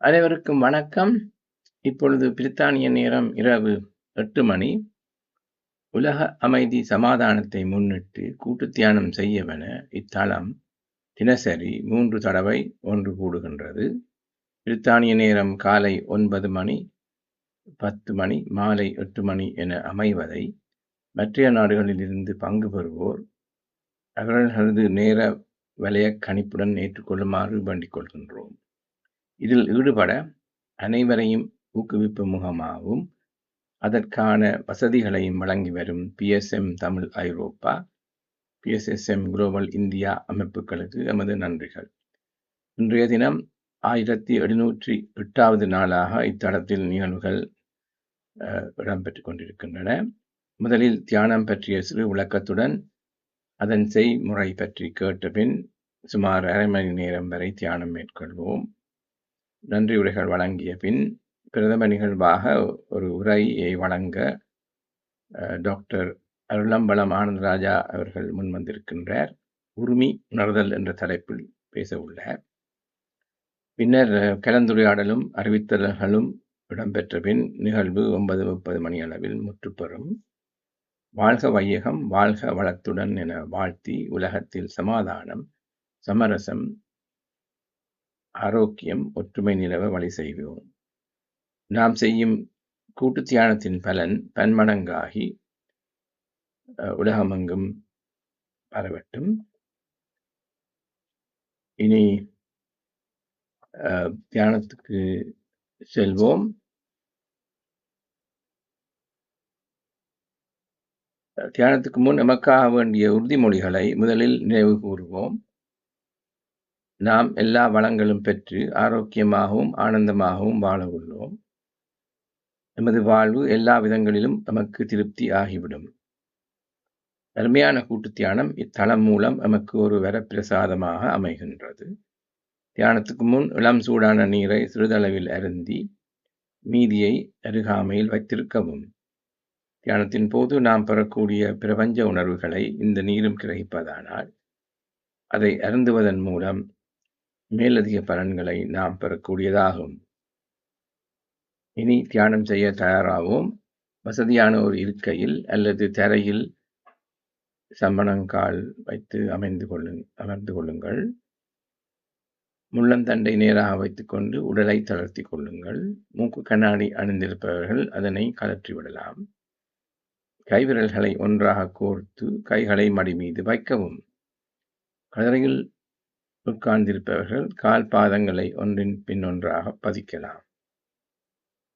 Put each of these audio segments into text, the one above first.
அனைவருக்கும் வணக்கம். இப்பொழுது பிரித்தானிய நேரம் இரவு 8 மணி. உலக அமைதி சமாதானத்தை முன்னிட்டு கூட்டுத் தியானம் செய்யவென இத்தலம் தினசரி 3 தடவை ஒன்று கூடுகின்றது. பிரித்தானிய நேரம் காலை 9 மணி, 10 மணி, மாலை 8 மணி என அமைவதை மற்ற நாடுகளிலிருந்து பங்கு பெறுவோர் அவர்களது நேர வலயக் கணிப்புடன் ஏற்றுக்கொள்ளுமாறு வேண்டிக் கொள்கின்றோம். இதில் ஈடுபட அனைவரையும் ஊக்குவிப்பு முகமாகவும் அதற்கான வசதிகளையும் வழங்கி வரும் PSM தமிழ் ஐரோப்பா, PSSM குளோபல் இந்தியா அமைப்புகளுக்கு எமது நன்றிகள். இன்றைய தினம் 1708வது நாளாக இத்தலத்தில் நிகழ்வுகள் இடம்பெற்றுக் கொண்டிருக்கின்றன. முதலில் தியானம் பற்றிய சிறு விளக்கத்துடன் அதன் செய்முறை பற்றி கேட்ட பின் சுமார் அரை மணி நேரம் வரை தியானம் மேற்கொள்வோம். நன்றி உரைகள் வழங்கிய பின் பிரதம நிகழ்வாக ஒரு உரையை வழங்க டாக்டர் அருளம்பலம் ஆனந்தராஜா அவர்கள் முன்வந்திருக்கின்றார். உரிமை உணர்தல் என்ற தலைப்பில் பேச உள்ளார். பின்னர் கலந்துரையாடலும் அறிவித்தல்களும் இடம்பெற்ற பின் நிகழ்வு 9:30 மணி அளவில் முற்றுப்பெறும். வாழ்க வையகம், வாழ்க வளத்துடன் என வாழ்த்தி உலகத்தில் சமாதானம், சமரசம், ஆரோக்கியம், ஒற்றுமை நிலவ வழி செய்வோம். நாம் செய்யும் கூட்டு தியானத்தின் பலன் பன்மடங்காகி உலகமெங்கும் பரவட்டும். இனி தியானத்துக்கு செல்வோம். தியானத்துக்கு முன் நமக்காக வேண்டிய உறுதிமொழிகளை முதலில் நினைவு கூறுவோம். நாம் எல்லா வளங்களும் பெற்று ஆரோக்கியமாகவும் ஆனந்தமாகவும் வாழ உள்ளோம். நமது வாழ்வு எல்லா விதங்களிலும் நமக்கு திருப்தி ஆகிவிடும். அருமையான கூட்டு தியானம் இத்தலம் மூலம் நமக்கு ஒரு வரப்பிரசாதமாக அமைகின்றது. தியானத்துக்கு முன் இளம் சூடான நீரை சிறிதளவில் அருந்தி மீதியை அருகாமையில் வைத்திருக்கவும். தியானத்தின் போது நாம் பெறக்கூடிய பிரபஞ்ச உணர்வுகளை இந்த நீரும் கிரகிப்பதானால் அதை அருந்துவதன் மூலம் மேலதிக பலன்களை நாம் பெறக்கூடியதாகும். இனி தியானம் செய்ய தயாராகவும். வசதியான ஒரு இருக்கையில் அல்லது தரையில் சம்மணங்கால் வைத்து அமர்ந்து கொள்ளுங்கள். முள்ளந்தண்டை நேராக வைத்துக்கொண்டு உடலை தளர்த்தி கொள்ளுங்கள். மூக்கு கண்ணாடி அணிந்திருப்பவர்கள் அதனை கழற்றிவிடலாம். கைவிரல்களை ஒன்றாக கோர்த்து கைகளை மடி மீது வைக்கவும். கதரையில் உட்கார்ந்திருப்பவர்கள் கால் பாதங்களை ஒன்றின் பின் ஒன்றாக பதிக்கலாம்.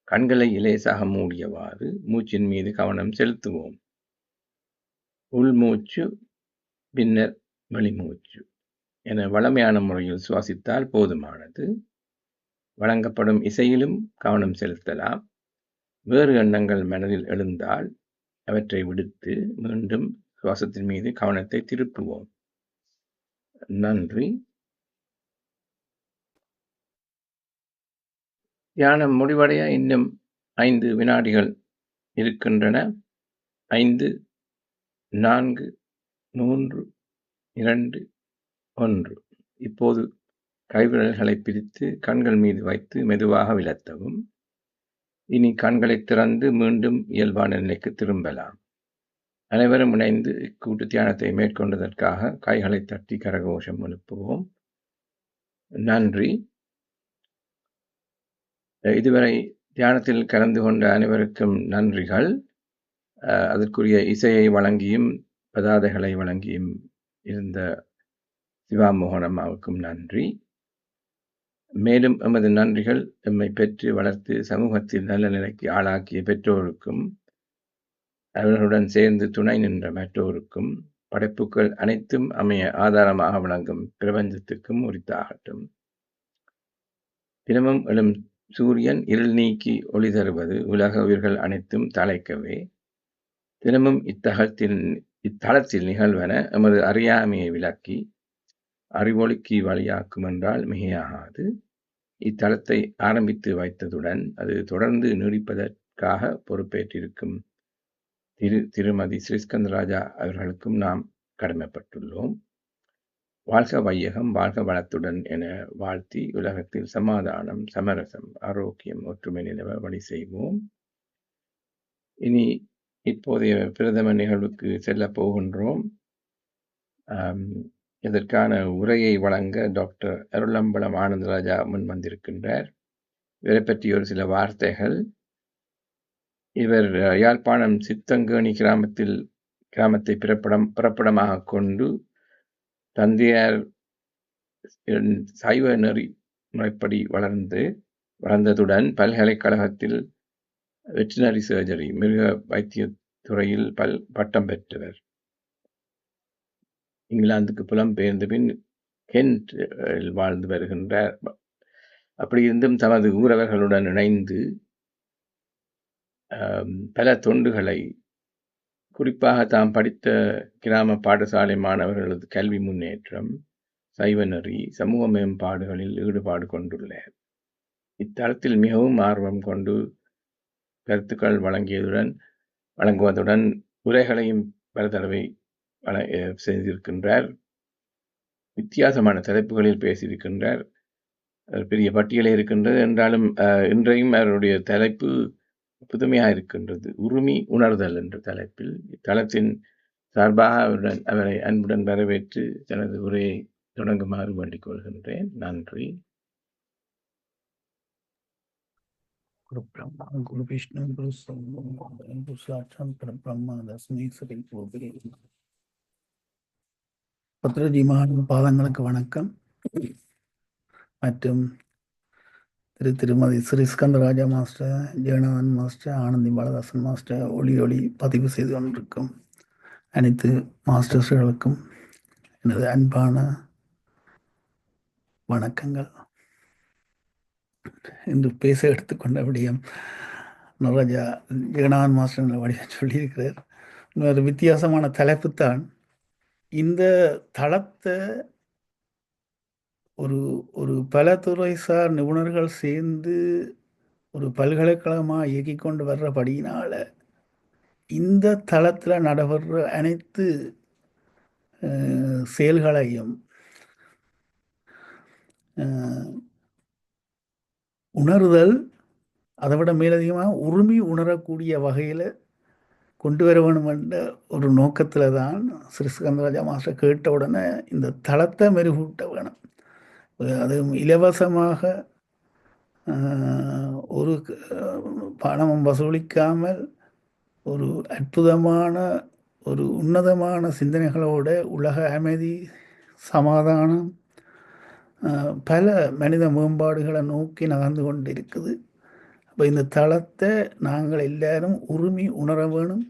கண்களை இலேசாக மூடியவாறு மூச்சின் மீது கவனம் செலுத்துவோம். உள்மூச்சு, பின்னர் வெளிமூச்சு என வளமையான முறையில் சுவாசித்தால் போதுமானது. வழங்கப்படும் இசையிலும் கவனம் செலுத்தலாம். வேறு எண்ணங்கள் மனதில் எழுந்தால் அவற்றை விடுத்து மீண்டும் சுவாசத்தின் மீது கவனத்தை திருப்புவோம். நன்றி. தியானம் முடிவடைய இன்னும் 5 வினாடிகள் இருக்கின்றன. 5, 4, 3, 2, 1. இப்போது கைவிரல்களை பிரித்து கண்கள் மீது வைத்து மெதுவாக விலத்தவும். இனி கண்களை திறந்து மீண்டும் இயல்பான நிலைக்கு திரும்பலாம். அனைவரும் இணைந்து கூட்டு தியானத்தை மேற்கொண்டதற்காக கைகளை தட்டி கரகோஷம் எழுப்புவோம். நன்றி. இதுவரை தியானத்தில் கலந்து கொண்ட அனைவருக்கும் நன்றிகள். அதற்குரிய இசையை வழங்கியும் பதாதைகளை வழங்கியும் இருந்த சிவா மோகனம்மாவுக்கும் நன்றி. மேலும் எமது நன்றிகள் எம்மை பெற்று வளர்த்து சமூகத்தில் நல்ல நிலைக்கு ஆளாக்கிய பெற்றோருக்கும் அவர்களுடன் சேர்ந்து துணை நின்ற மற்றோருக்கும் படைப்புகள் அனைத்தும் அமைய ஆதாரமாக விளங்கும் பிரபஞ்சத்துக்கும் உரித்தாகட்டும். தினமும் எழும் சூரியன் இருள் நீக்கி ஒளி தருவது உலக உயிர்கள் அனைத்தும் தழைக்கவே. தினமும் இத்தலத்தில் நிகழ்வன எமது அறியாமையை விளக்கி அறிவொளிக்கு வழியாக்கும் என்றால் மிகையாகாது. இத்தலத்தை ஆரம்பித்து வைத்ததுடன் அது தொடர்ந்து நீடிப்பதற்காக பொறுப்பேற்றிருக்கும் திருமதி ஸ்ரீஸ்கந்தராஜா அவர்களுக்கும் நாம் கடமைப்பட்டுள்ளோம். வாழ்க வையகம், வாழ்க வளத்துடன் என வாழ்த்தி உலகத்தில் சமாதானம், சமரசம், ஆரோக்கியம், ஒற்றுமை நிலவ வழி செய்வோம். இனி இப்போதைய பிரதம நிகழ்வுக்கு செல்லப் போகின்றோம். இதற்கான உரையை வழங்க டாக்டர் அருளம்பலம் ஆனந்தராஜா முன் வந்திருக்கின்றார். இவரை பற்றி ஒரு சில வார்த்தைகள். இவர் யாழ்ப்பாணம் சித்தங்கேணி கிராமத்தை பிறப்பிடமாக கொண்டு தந்தையார் சைவ நெறி முறைப்படி வளர்ந்ததுடன் பல்கலைக்கழகத்தில் வெற்றினரி சர்ஜரி மிருக வைத்திய துறையில் பட்டம் பெற்றவர். இங்கிலாந்துக்கு புலம்பெயர்ந்த பின் கென்ட் வாழ்ந்து வருகின்றார். அப்படி இருந்தும் தமது ஊரவர்களுடன் இணைந்து பல தொண்டுகளை, குறிப்பாக தாம் படித்த கிராம பாடசாலை மாணவர்களது கல்வி முன்னேற்றம், சைவ நெறி, சமூக மேம்பாடுகளில் ஈடுபாடு கொண்டுள்ளார். இத்தளத்தில் மிகவும் ஆர்வம் கொண்டு கருத்துக்கள் வழங்குவதுடன் உரைகளையும் பல தடவை செய்திருக்கின்றார். வித்தியாசமான தலைப்புகளில் பேசியிருக்கின்றார். பெரிய பட்டியலே இருக்கின்றது. என்றாலும் இன்றையும் அவருடைய தலைப்பு புதுமையாக இருக்கின்றது. உரிமை உணர்தல் என்ற தலைப்பில் இத்தளத்தின் சார்பாக அவரை அன்புடன் வரவேற்று தனது உரையை தொடங்குமாறு வேண்டிக் கொள்கின்றேன். நன்றி. குரு பிரம்மா குரு விஷ்ணு குரு குரு சாட்சாத் பரபிரம்மா தஸ்மை ஸ்ரீ குருவே பத்ரஜி மகான் பாதங்களுக்கு வணக்கம். மற்றும் திருமதி Sri Skandarajah master, Jeganathan master, Anandhi Balathasan master ஒளி பதிவு செய்து கொண்டிருக்கும் அனைத்து மாஸ்டர்ஸ்களுக்கும் எனது அன்பான வணக்கங்கள். இன்று பேச எடுத்துக்கொண்ட விடயம் நவராஜா ஜெகநாதன் மாஸ்டர் வழியாக சொல்லியிருக்கிறார். ஒரு வித்தியாசமான தலைப்புத்தான். இந்த தளத்தை ஒரு பல துறைசார் நிபுணர்கள் சேர்ந்து ஒரு பல்கலைக்கழகமாக இயக்கி கொண்டு வர்றபடியினால இந்த தளத்தில் நடைபெற அனைத்து செயல்களையும் உணர்தல், அதை விட மேலதிகமாக உரிமை உணரக்கூடிய வகையில் கொண்டு வர வேணும் என்ற ஒரு நோக்கத்தில் தான் ஸ்ரீ ஸ்கந்தராஜா மாஸ்டர் கேட்ட உடனே இந்த தளத்தை மெருகூட்ட வேணும். அதுவும் இலவசமாக ஒரு பணமும் வசூலிக்காமல் ஒரு அற்புதமான ஒரு உன்னதமான சிந்தனைகளோட உலக அமைதி, சமாதானம், பல மனித மேம்பாடுகளை நோக்கி நகர்ந்து கொண்டு இருக்குது. அப்போ இந்த தளத்தை நாங்கள் எல்லாரும் உரிமை உணர வேணும்.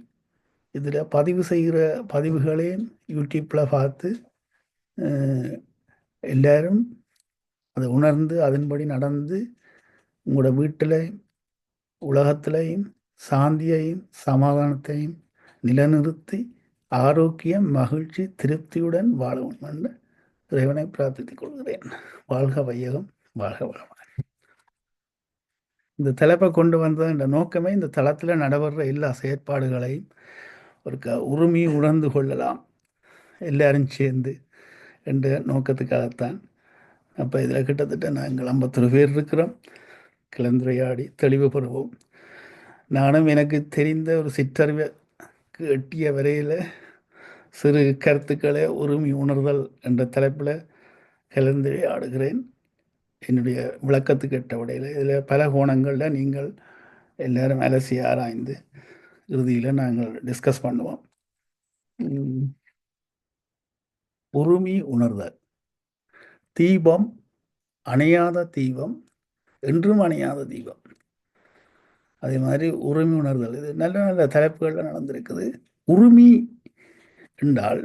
இதில் பதிவு செய்கிற பதிவுகளையும் யூடியூப்பில் பார்த்து எல்லாரும் அதை உணர்ந்து அதன்படி நடந்து உங்களோட வீட்டில் உலகத்திலையும் சாந்தியையும் சமாதானத்தையும் நிலைநிறுத்தி ஆரோக்கியம், மகிழ்ச்சி, திருப்தியுடன் வாழ வேண்டும் என்று இறைவனை பிரார்த்தித்துக் கொள்கிறேன். வாழ்க வையகம், வாழ்க வளமுடன். இந்த தலைப்பை கொண்டு வந்த இந்த நோக்கமே இந்த தளத்தில் நடைபெற எல்லா செயற்பாடுகளையும் ஒரு உரிமை உணர்ந்து கொள்ளலாம் எல்லாரும் சேர்ந்து என்ற நோக்கத்துக்காகத்தான். அப்போ இதில் கிட்டத்தட்ட நாங்கள் 51 பேர் இருக்கிறோம். கலந்துரையாடி தெளிவு பெறுவோம். நானும் எனக்கு தெரிந்த ஒரு சிற்றறிவுக்கு எட்டிய வரையில் சிறு கருத்துக்களை உரிமை உணர்தல் என்ற தலைப்பில் கலந்துரையாடுகிறேன். என்னுடைய விளக்கத்துக்கு எட்ட விடையில் இதில் பல கோணங்களில் நீங்கள் எல்லாரும் அலசி ஆராய்ந்து இறுதியில் நாங்கள் டிஸ்கஸ் பண்ணுவோம். உரிமை உணர்தல். தீபம் அணையாத தீபம் என்றும் அணையாத தீபம். அதே மாதிரி உரிமை உணர்தல். இது நல்ல நல்ல தலைப்புகளில் நடந்திருக்குது. உரிமை என்றால்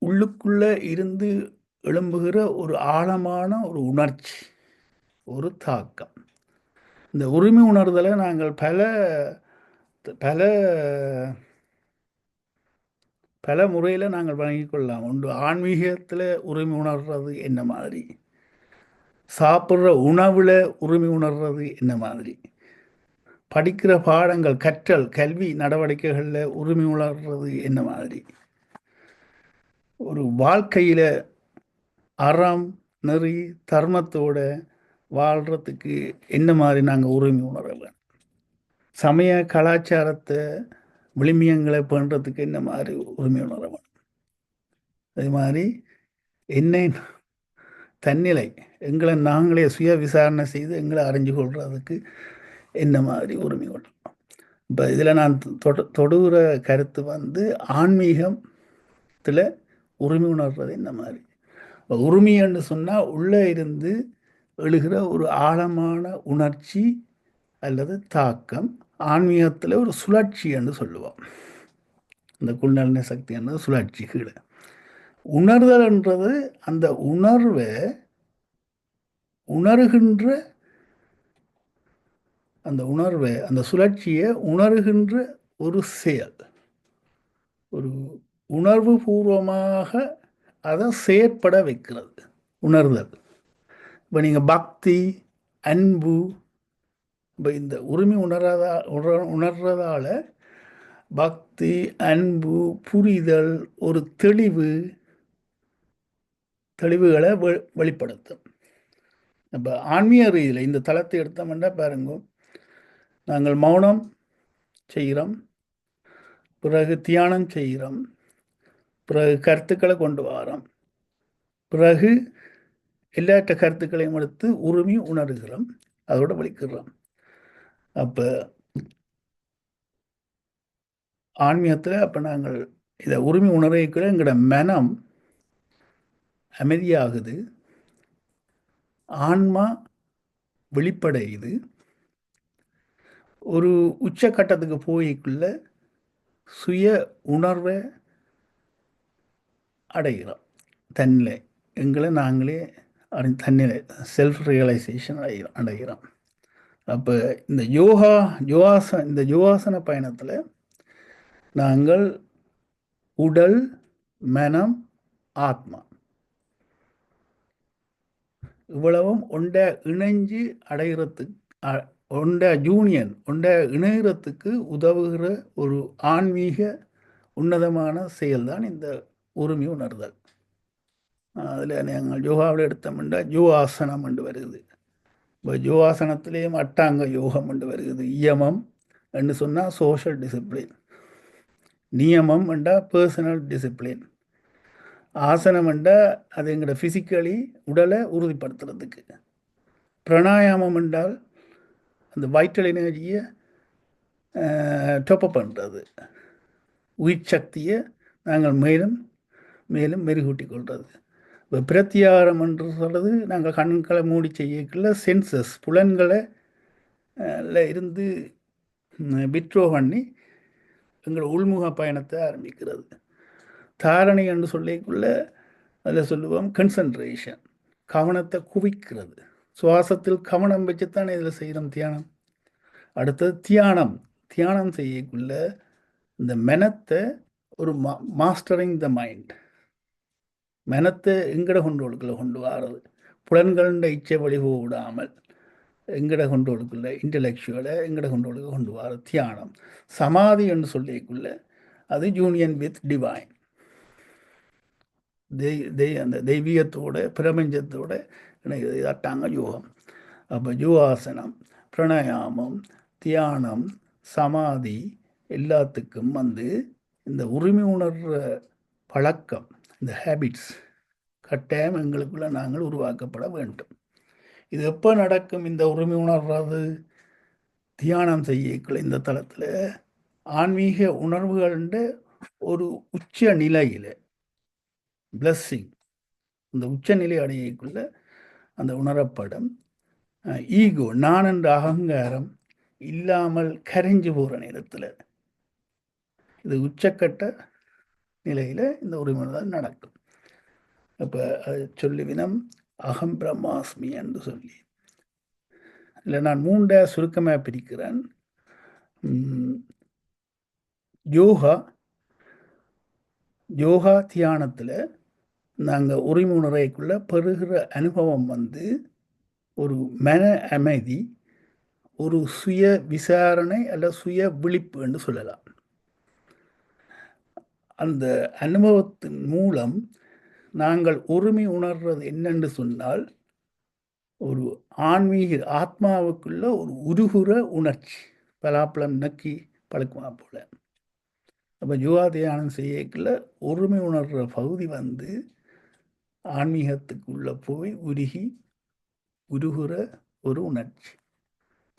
உள்ளுக்குள்ள இருந்து எழும்புகிற ஒரு ஆழமான ஒரு உணர்ச்சி, ஒரு தாக்கம். இந்த உரிமை உணர்தலை நாங்கள் பல பல பல முறையில் நாங்கள் வழங்கிக் கொள்ளலாம். ஒன்று, ஆன்மீகத்தில் உரிமை உணர்றது என்ன மாதிரி, சாப்பிட்ற உணவில் உரிமை உணர்றது என்ன மாதிரி, படிக்கிற பாடங்கள், கல்வி நடவடிக்கைகளில் உரிமை உணர்றது என்ன மாதிரி, ஒரு வாழ்க்கையில் அறம் நெறி தர்மத்தோட வாழ்கிறதுக்கு என்ன மாதிரி நாங்கள் உரிமை உணரலை, சமய கலாச்சாரத்தை விளிமியங்களை பண்ணுறதுக்கு என்ன மாதிரி உரிமை உணரலை, அதே மாதிரி என்னை தன்னிலை எங்களை நாங்களே சுய விசாரணை செய்து எங்களை அறிஞ்சு கொள்றதுக்கு என்ன மாதிரி உரிமை கொள்ளலாம். இப்போ இதில் நான் தொடுகிற கருத்து வந்து ஆன்மீகத்தில் உரிமை உணர்றது என்ன மாதிரி. உரிமைன்னு சொன்னால் உள்ளே இருந்து எழுகிற ஒரு ஆழமான உணர்ச்சி அல்லது தாக்கம். ஆன்மீகத்தில் ஒரு சுழற்சி என்று சொல்லுவோம். இந்த குண்டலினி சக்தி என்பது சுழற்சி. கீழே உணர்தல்ன்றது அந்த உணர்வை உணர்கின்ற அந்த சுழற்சியை உணர்கின்ற ஒரு செயல், ஒரு உணர்வு பூர்வமாக அதை செயற்பட வைக்கிறது உணர்தல். இப்போ நீங்கள் பக்தி, அன்பு, இப்போ இந்த உரிமை உணர்றதால பக்தி, அன்பு, புரிதல், ஒரு தெளிவுகளை வெளிப்படுத்தும். இப்போ ஆன்மீக ரீதியில் இந்த தளத்தை எடுத்தோம்னா பாருங்க, நாங்கள் மௌனம் செய்கிறோம், பிறகு தியானம் செய்கிறோம், பிறகு கருத்துக்களை கொண்டு வரோம், பிறகு எல்லாற்ற கருத்துக்களையும் எடுத்து உரிமை உணர்கிறோம், அதோட வலிக்கிறோம். அப்போ ஆன்மீகத்தில் அப்போ நாங்கள் இதை உரிமை உணர்வுக்குள்ள எங்களோட மனம் அமைதியாகுது, ஆன்மா வெளிப்படையுது, ஒரு உச்சக்கட்டத்துக்கு போய்க்குள்ள சுய உணர்வை அடைகிறோம். தன்னிலை எங்களை நாங்களே தன்னிலை செல்ஃப் ரியலைசேஷன் அடைகிறோம். அப்போ இந்த யோகாசன பயணத்தில் நாங்கள் உடல், மனம், ஆத்மா இவ்வளவும் ஒன்றை இணைஞ்சு அடைகிறதுக்கு, ஒன்றை இணைகிறதுக்கு உதவுகிற ஒரு ஆன்மீக உன்னதமான செயல்தான் இந்த உரிமை உணர்தல். அதில் நாங்கள் யோகாவில் எடுத்தோம்னா யோகாசனம் என்று வருகிறது. இப்போ யோகாசனத்திலேயும் அட்டாங்க யோகம் என்று வருகிறது. இயமம் என்று சொன்னால் சோஷியல் டிசிப்ளின், நியமம் என்றால் பர்சனல் டிசிப்ளின், ஆசனம் என்றால் அது எங்களோட ஃபிசிக்கலி உடலை உறுதிப்படுத்துறதுக்கு, பிராணாயாமம் என்றால் அந்த வைட்டல் எனர்ஜியை டொப்பப் பண்ணுறது, உயிர் சக்தியை நாங்கள் மேலும் மேலும் மெருகூட்டி கொள்வது. இப்போ பிரத்தியாரம் என்று சொல்கிறது நாங்கள் கண்களை மூடி செய்யக்குள்ள சென்சஸ் புலன்களை இருந்து விட்ரோ பண்ணி எங்களோட உள்முக பயணத்தை ஆரம்பிக்கிறது. தாரணை என்று சொல்லிக்குள்ள அதில் சொல்லுவோம் கன்சன்ட்ரேஷன், கவனத்தை குவிக்கிறது. சுவாசத்தில் கவனம் வச்சுத்தான் இதில் செய்கிறோம் தியானம். அடுத்தது தியானம் செய்யக்குள்ள இந்த மனத்தை ஒரு மாஸ்டரிங் த மைண்ட், மனத்தை எங்கட கொண்டோளுக்குள்ள கொண்டு வர்றது, புலன்கள இச்சை வழி விடாமல் எங்கட கொண்டோளுக்குள்ள இன்டலெக்சுவலை எங்கட கொண்டோளுக்கு கொண்டு வர தியானம். சமாதி என்று சொல்லிக்குள்ள அது யூனியன் வித் டிவைன், அந்த தெய்வீகத்தோட பிரபஞ்சத்தோட இணைகிறது. அட்டாங்க யோகம். அப்போ யோகாசனம், பிராணாயாமம், தியானம், சமாதி எல்லாத்துக்கும் வந்து இந்த உரிமை உணர்ற பழக்கம், இந்த ஹேபிட்ஸ் கட்டாயம் எங்களுக்குள்ள நாங்கள் உருவாக்கப்பட வேண்டும். இது எப்போ நடக்கும்? இந்த உரிமை உணர்றது தியானம் செய்யக்குள்ள இந்த தளத்தில் ஆன்மீக உணர்வுகள்ன்ற ஒரு உச்ச நிலையில் பிளஸ்ஸிங், இந்த உச்சநிலை அடையக்குள்ள அந்த உணரப்படும் ஈகோ, நான் என்ற அகங்காரம் இல்லாமல் கரைஞ்சு போகிற நேரத்தில் இது உச்சக்கட்ட நிலையில் இந்த உரிமைதான் நடக்கும். அப்போ அது சொல்லிவினம் அகம் பிரம்மாஸ்மி என்று சொல்லி, இல்லை நான் 3 சுருக்கமாக பிரிக்கிறேன். யோகா தியானத்தில் நாங்கள் உரிமை உணர்வைக்குள்ள பெறுகிற அனுபவம் வந்து ஒரு மன அமைதி, ஒரு சுய விசாரணை அல்ல சுய விழிப்பு என்று சொல்லலாம். அந்த அனுபவத்தின் மூலம் நாங்கள் உரிமை உணர்றது என்னென்று சொன்னால், ஒரு ஆன்மீக ஆத்மாவுக்குள்ள ஒரு உருகுற உணர்ச்சி, பலாப்பழம் நக்கி பழுக்குமா போல. அப்போ யோகா தியானம் செய்யக்குள்ள உரிமை உணர்கிற பகுதி வந்து ஆன்மீகத்துக்குள்ளே போய் உருகுற ஒரு உணர்ச்சி.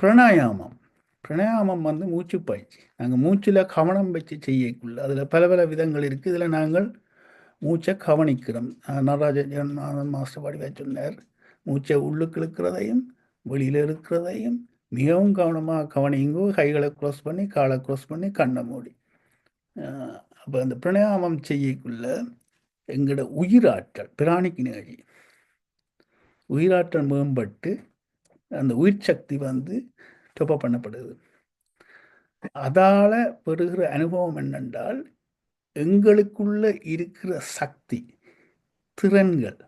பிராணாயாமம் வந்து மூச்சு பயிற்சி. நாங்கள் மூச்சில் கவனம் வச்சு செய்யக்குள்ள அதில் பல பல விதங்கள் இருக்குது. இதில் நாங்கள் மூச்சை கவனிக்கிறோம். நடராஜன் மாஸ்டர் வடிவா சொன்னார், மூச்சை உள்ளுக்கு இழுக்கிறதையும் வெளியில் இருக்கிறதையும் மிகவும் கவனமாக கவனிங்கோ. கைகளை க்ளோஸ் பண்ணி, காலை க்ளோஸ் பண்ணி, கண்ணை மூடி. அப்போ அந்த பிராணாயாமம் செய்யக்குள்ள எங்களோட உயிராற்றல், பிராணிக் எனர்ஜி, உயிராற்றல் மேம்பட்டு அந்த உயிர் சக்தி வந்து டொப்பப் பண்ணப்படுது. அதால் பெறுகிற அனுபவம் என்னென்றால், எங்களுக்குள்ள இருக்கிற சக்தி, திறன்கள்,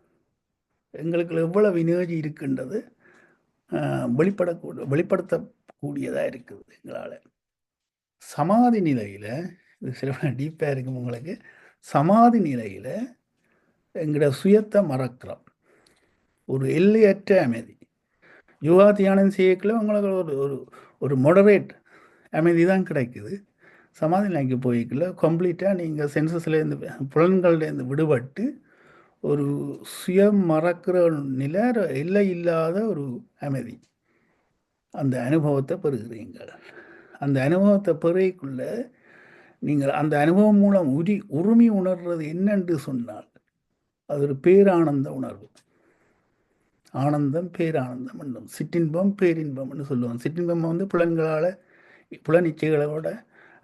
எங்களுக்குள்ள எவ்வளவு எனர்ஜி இருக்கின்றது வெளிப்படுத்தக்கூடியதாக இருக்குது எங்களால். சமாதி நிலையில், இது சில டீப்பாக இருக்கும் உங்களுக்கு, சமாதி நிலையில் எங்களோட சுயத்தை மறக்கிறோம். ஒரு எல்லையற்ற அமைதி. யோகா தியானம் செய்யக்குள்ள உங்களுக்கு ஒரு ஒரு மொடரேட் அமைதி தான் கிடைக்குது. சமாதி நிலைக்கு போய்க்குள்ள கம்ப்ளீட்டாக நீங்கள் சென்சஸ்லேருந்து, புலன்கள்லேருந்து விடுபட்டு ஒரு சுயம் மறக்கிற நிலை, எல்லை இல்லாத ஒரு அமைதி, அந்த அனுபவத்தை பெறுகிறீங்கள். அந்த அனுபவத்தை பெறக்குள்ள நீங்கள் அந்த அனுபவம் மூலம் உரிமை உணர்றது என்னென்று சொன்னால், அது ஒரு பேரானந்த உணர்வு. ஆனந்தம், பேரானந்தம் என்னும் சிற்றின்பம், பேரின்பம்னு சொல்லுவாங்க. சிற்றின்பம் வந்து புலனிச்சைகளோட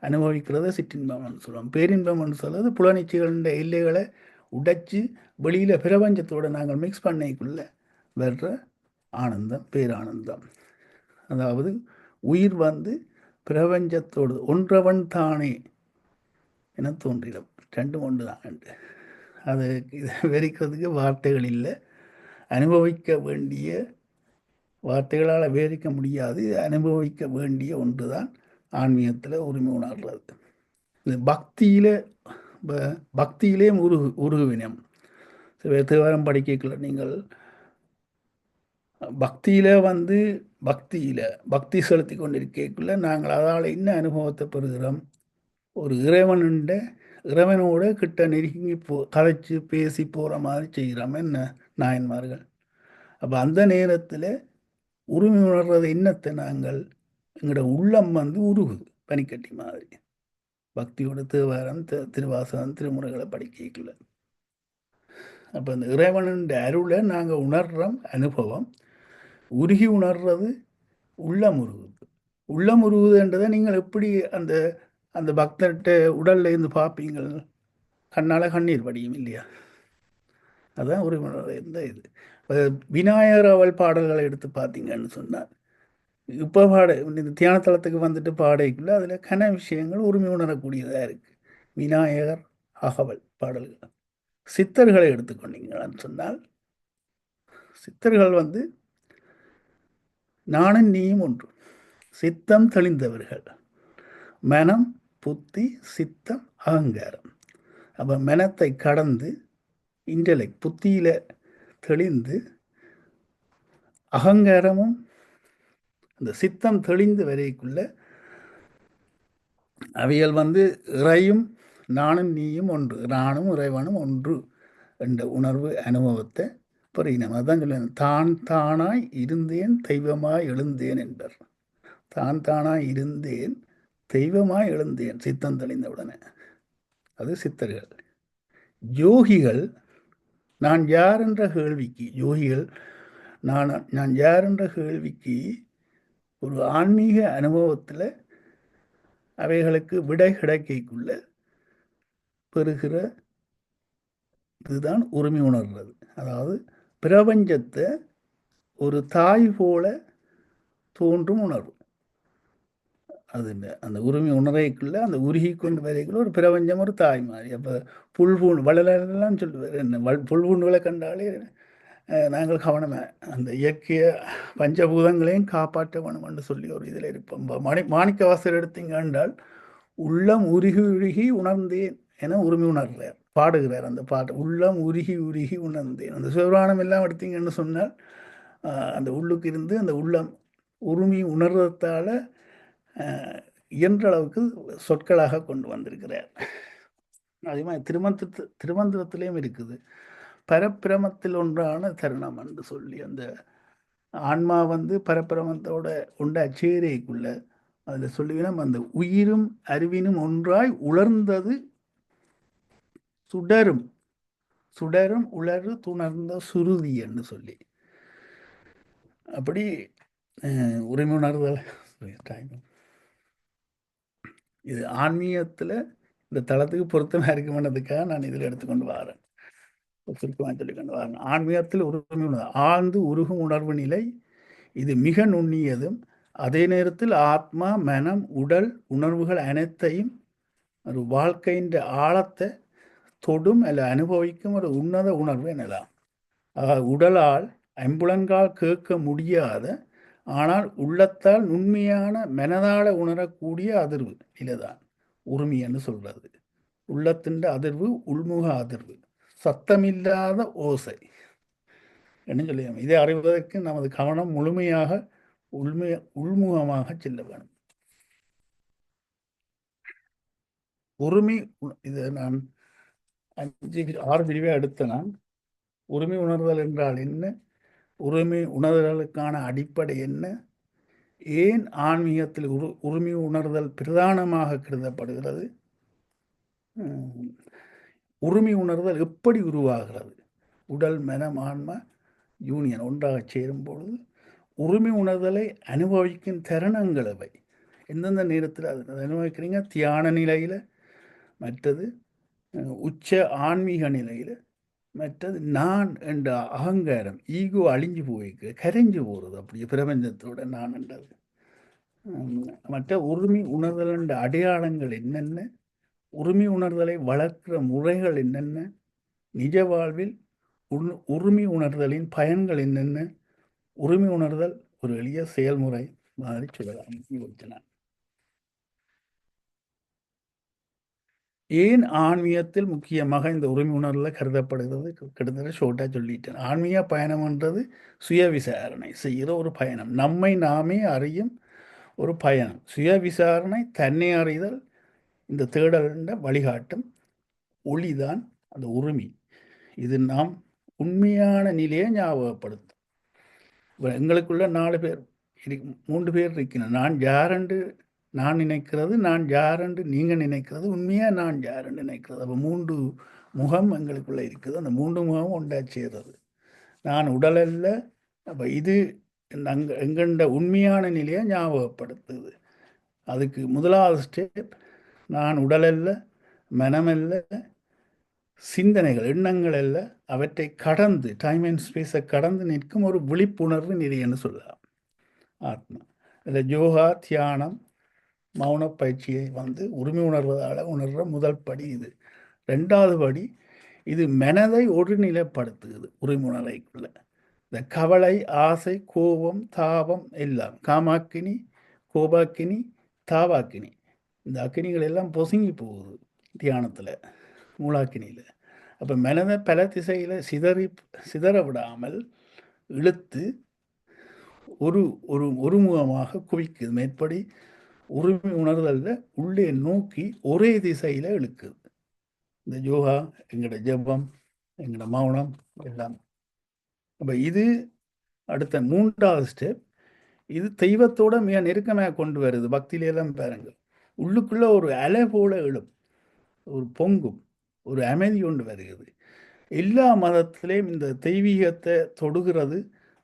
அனுபவிக்கிறத சிற்றின்பம்னு சொல்லுவாங்க. பேரின்பம்னு சொல்றது புலனிச்சைகள எல்லைகளை உடைச்சி வெளியில் பிரபஞ்சத்தோடு நாங்கள் மிக்ஸ் பண்ணிக்குள்ள வர்ற ஆனந்தம், பேரானந்தம். அதாவது உயிர் வந்து பிரபஞ்சத்தோடு ஒன்றவன் தானே என தோன்றிடும். ரெண்டும் ஒன்று தான். அது இதை விவரிக்கிறதுக்கு வார்த்தைகள் இல்லை. அனுபவிக்க வேண்டிய, வார்த்தைகளால் விவரிக்க முடியாது, அனுபவிக்க வேண்டிய ஒன்று தான் ஆன்மீகத்தில் உரிமை உணர்றது. இது பக்தியிலே உருகுவினம். தேவாரம் படிக்கல நீங்கள் பக்தியில் வந்து பக்தி செலுத்தி கொண்டிருக்கக்குள்ள நாங்கள் அதால் என்ன அனுபவத்தை பெறுகிறோம்? ஒரு இறைவனோட கிட்ட நெருங்கி கதைச்சு பேசி போகிற மாதிரி செய்கிறோம் என்ன நாயன்மார்கள். அப்போ அந்த நேரத்தில் உரிமை உணர்றது என்னத்தை நாங்கள், எங்களோட உள்ளம் வந்து உருகுது பனிக்கட்டி மாதிரி. பக்தியோட தேவாரம், திருவாசகம், திருமுறைகளை படிக்கல. அப்போ அந்த இறைவனுடைய அருளை நாங்கள் உணர்கிறோம். அனுபவம் உருகி உணர்றது உள்ளம் உருகுது. உள்ளம் உருகுதுன்றதை நீங்கள் எப்படி அந்த அந்த பக்தர்கிட்ட உடல்ல இருந்து பார்ப்பீங்கள்? கண்ணால் கண்ணீர் வடியும் இல்லையா? அதுதான் உரிமை உணர்வு. எந்த இது விநாயகர் அவள் பாடல்களை எடுத்து பார்த்தீங்கன்னு சொன்னால், இப்போ இந்த தியானத்தலத்துக்கு வந்துட்டு பாடைக்குள்ள அதில் கன விஷயங்கள் உரிமை உணரக்கூடியதாக இருக்குது. விநாயகர் அகவல் பாடல்கள். சித்தர்களை எடுத்துக்கொண்டீங்கன்னு சொன்னால், சித்தர்கள் வந்து நானும் நீயும் ஒன்று, சித்தம் தெளிந்தவர்கள், மனம், புத்தி, சித்தம், அகங்காரம். அப்போ மனத்தை கடந்து இன்டெலெக்ட், புத்தியில் தெளிந்து, அகங்காரமும் அந்த சித்தம் தெளிந்து வரைக்குள்ள அவைகள் வந்து இறையும் நானும் நீயும் ஒன்று, நானும் இறைவனும் ஒன்று என்ற உணர்வு அனுபவத்தை பெறுகினோம். அதுதான் சொல்லுவேன், தான் தானாய் இருந்தேன் தெய்வமாய் எழுந்தேன் என்பர். தான் தானாய் இருந்தேன் தெய்வமாய் எழுந்தேன் சித்தம் தெளிந்த உடனே. அது சித்தர்கள். யோகிகள் நான் யார் என்ற கேள்விக்கு, யோகிகள் நான் யார் என்ற கேள்விக்கு ஒரு ஆன்மீக அனுபவத்தில் அவைகளுக்கு விடை கிடைக்கக்குள்ள பெறுகிற இதுதான் உரிமை உணர்றது. அதாவது பிரபஞ்சத்தை ஒரு தாய் போல தோன்றும் உணர்வு. அது அந்த உரிமை உணர்வைக்குள்ள அந்த உருகி கொண்டு வரைக்குள்ள ஒரு பிரபஞ்சம் ஒரு தாய் மாதிரி. அப்போ புல்பூண்டு வளரெல்லாம் சொல்லுவார் என்ன, புல்பூண்டுகளை கண்டாலே நாங்கள் கவனமாக அந்த இயற்கைய பஞ்சபூதங்களையும் காப்பாற்ற வேணும்னு சொல்லி ஒரு இதில் இருப்போம். மாணிக்க வாசகர் எடுத்தீங்க என்றால், உள்ளம் உருகி உணர்ந்தேன் என உரிமை உணர்கிறார், பாடுகிறார் அந்த பாட்டு. உள்ளம் உருகி உருகி உணர்ந்தேன். அந்த சிவபுராணம் எல்லாம் எடுத்தீங்கன்னு சொன்னால் அந்த உள்ளுக்கு இருந்து அந்த உள்ளம் உரிமை உணர்வதால இயன்ற அளவுக்கு சொற்களாக கொண்டு வந்திருக்கிறார். அதே மாதிரி திருமந்திரத்திலையும் இருக்குது, பரப்பிரமத்தில் ஒன்றான தருணம் என்று சொல்லி. அந்த ஆன்மா பரப்பிரமத்தோட உண்ட சேரைக்குள்ள அதில் சொல்லுவினம், அந்த உயிரும் அறிவினும் ஒன்றாய் உலர்ந்தது சுடரும் சுடரும் உலரு துணர்ந்த சுருதி என்று சொல்லி. அப்படி உரிமை உணர்தல் இது ஆன்மீகத்தில் இந்த தளத்துக்கு பொருத்தமாக இருக்குமென்றதுக்காக நான் இதில் எடுத்துக்கொண்டு வரேன், சுருக்கமாக சொல்லிக்கொண்டு வரேன். ஆன்மீகத்தில் உரிமை உணர்வு, ஆழ்ந்து உருகும் உணர்வு நிலை, இது மிக நுண்ணியதும் அதே நேரத்தில் ஆத்மா, மனம், உடல், உணர்வுகள் அனைத்தையும் ஒரு வாழ்க்கையின் ஆழத்தை தொடும் அல்ல அனுபவிக்கும் ஒரு உன்னத உணர்வு எனலாம். உடலால் ஐம்புலன்கால் கேட்க முடியாத ஆனால் உள்ளத்தால் நுண்மையான மனதால உணரக்கூடிய அதிர்வு நிலைதான் உரிமை என்று சொல்றது. உள்ளத்தின் அதிர்வு உள்முக அதிர்வு, சத்தமில்லாத ஓசை என்று சொல்லி இதை அறிவதற்கு நமது கவனம் முழுமையாக உள்முகமாக செல்ல வேணும். உரிமை இதை நான் 5-6 பிரிவாக எடுத்த நான் உரிமை உணர்தல் என்றால் என்ன, உரிமை உணர்தலுக்கான அடிப்படை என்ன, ஏன் ஆன்மீகத்தில் உரிமை உணர்தல் பிரதானமாக கருதப்படுகிறது, உரிமை உணர்தல் எப்படி உருவாகிறது, உடல் மனம் ஆன்மா யூனியன் ஒன்றாக சேரும் பொழுது உரிமை உணர்தலை அனுபவிக்கும் தருணங்கள் அவை. எந்தெந்த நேரத்தில் அது அனுபவிக்கிறீங்க? தியான நிலையில், மற்றது உச்ச ஆன்மீக நிலையில், மற்றது நான் என்ற அகங்காரம் ஈகோ அழிஞ்சு போயிருக்கு, கரைஞ்சு போகிறது அப்படியே பிரபஞ்சத்தோட நான் என்றது. மற்ற உரிமை உணர்தல் என்ற அடையாளங்கள் என்னென்ன, உரிமை உணர்தலை வளர்க்கிற முறைகள் என்னென்ன, நிஜ வாழ்வில் உரிமை உணர்தலின் பயன்கள் என்னென்ன, உரிமை உணர்தல் ஒரு எளிய செயல்முறை மாதிரி சொல்லலாம். ஏன் ஆன்மீகத்தில் முக்கியமாக இந்த உரிமை உணர்வில் கருதப்படுகிறது கிட்டத்தட்ட ஷோர்ட்டாக சொல்லிட்டேன். ஆன்மீக பயணம்ன்றது சுய விசாரணை செய்கிற ஒரு பயணம், நம்மை நாமே அறியும் ஒரு பயணம். சுய விசாரணை, தன்னை அறிதல், இந்த தேடல் வழிகாட்டும் ஒளிதான் அந்த உரிமை. இது நாம் உண்மையான நிலையை ஞாபகப்படுத்தும். எங்களுக்குள்ள 4 பேர் 3 பேர் இருக்கணும். நான் யாரென்று நான் நினைக்கிறது, நான் யாரென்று நீங்கள் நினைக்கிறது, உண்மையாக நான் யாரென்று நினைக்கிறது. அப்போ 3 முகம் எங்களுக்குள்ளே இருக்குது. அந்த 3 முகம் ஒன்றா சேர்றது. நான் உடலல்ல. அப்போ இது எங்கண்ட உண்மையான நிலையை ஞாபகப்படுத்துது. அதுக்கு முதலாவது ஸ்டெப், நான் உடலல்ல, மனமல்ல, சிந்தனைகள் எண்ணங்கள் அல்ல, அவற்றை கடந்து டைம் அண்ட் ஸ்பேஸை கடந்து நிற்கும் ஒரு விழிப்புணர்வு நிலைன்னு சொல்லலாம் ஆத்மா. இதில் யோகா, தியானம், மௌன பயிற்சியை உரிமை உணர்வதால் உணர்கிற முதல் படி இது. 2வது படி, இது மனதை ஒருநிலைப்படுத்துகிறது. உரிமை உணர்வைக்குள்ள இந்த கவலை, ஆசை, கோபம், தாபம் எல்லாம் காமாக்கினி, கோபாக்கினி, தாவாக்கினி, இந்த அக்கினிகள் எல்லாம் பொசுங்கி போகுது தியானத்தில், மூலாக்கினியில். அப்போ மனதை பல திசையில் சிதற விடாமல் இழுத்து ஒருமுகமாக குவிக்குது. மேற்படி உரிமை உணர்தல்ல உள்ளே நோக்கி ஒரே திசையில் இழுக்குது. இந்த யோகா, எங்களோட ஜபம், எங்களோட மௌனம் எல்லாம். அப்போ இது அடுத்த 3வது ஸ்டெப். இது தெய்வத்தோட மிக நெருக்கமாக கொண்டு வருது. பக்தியிலெல்லாம் பாருங்க, உள்ளுக்குள்ள ஒரு அலை போல எழும், ஒரு பொங்கும், ஒரு அமைதி கொண்டு வருகிறது. எல்லா மதத்திலையும் இந்த தெய்வீகத்தை தொடுகிறது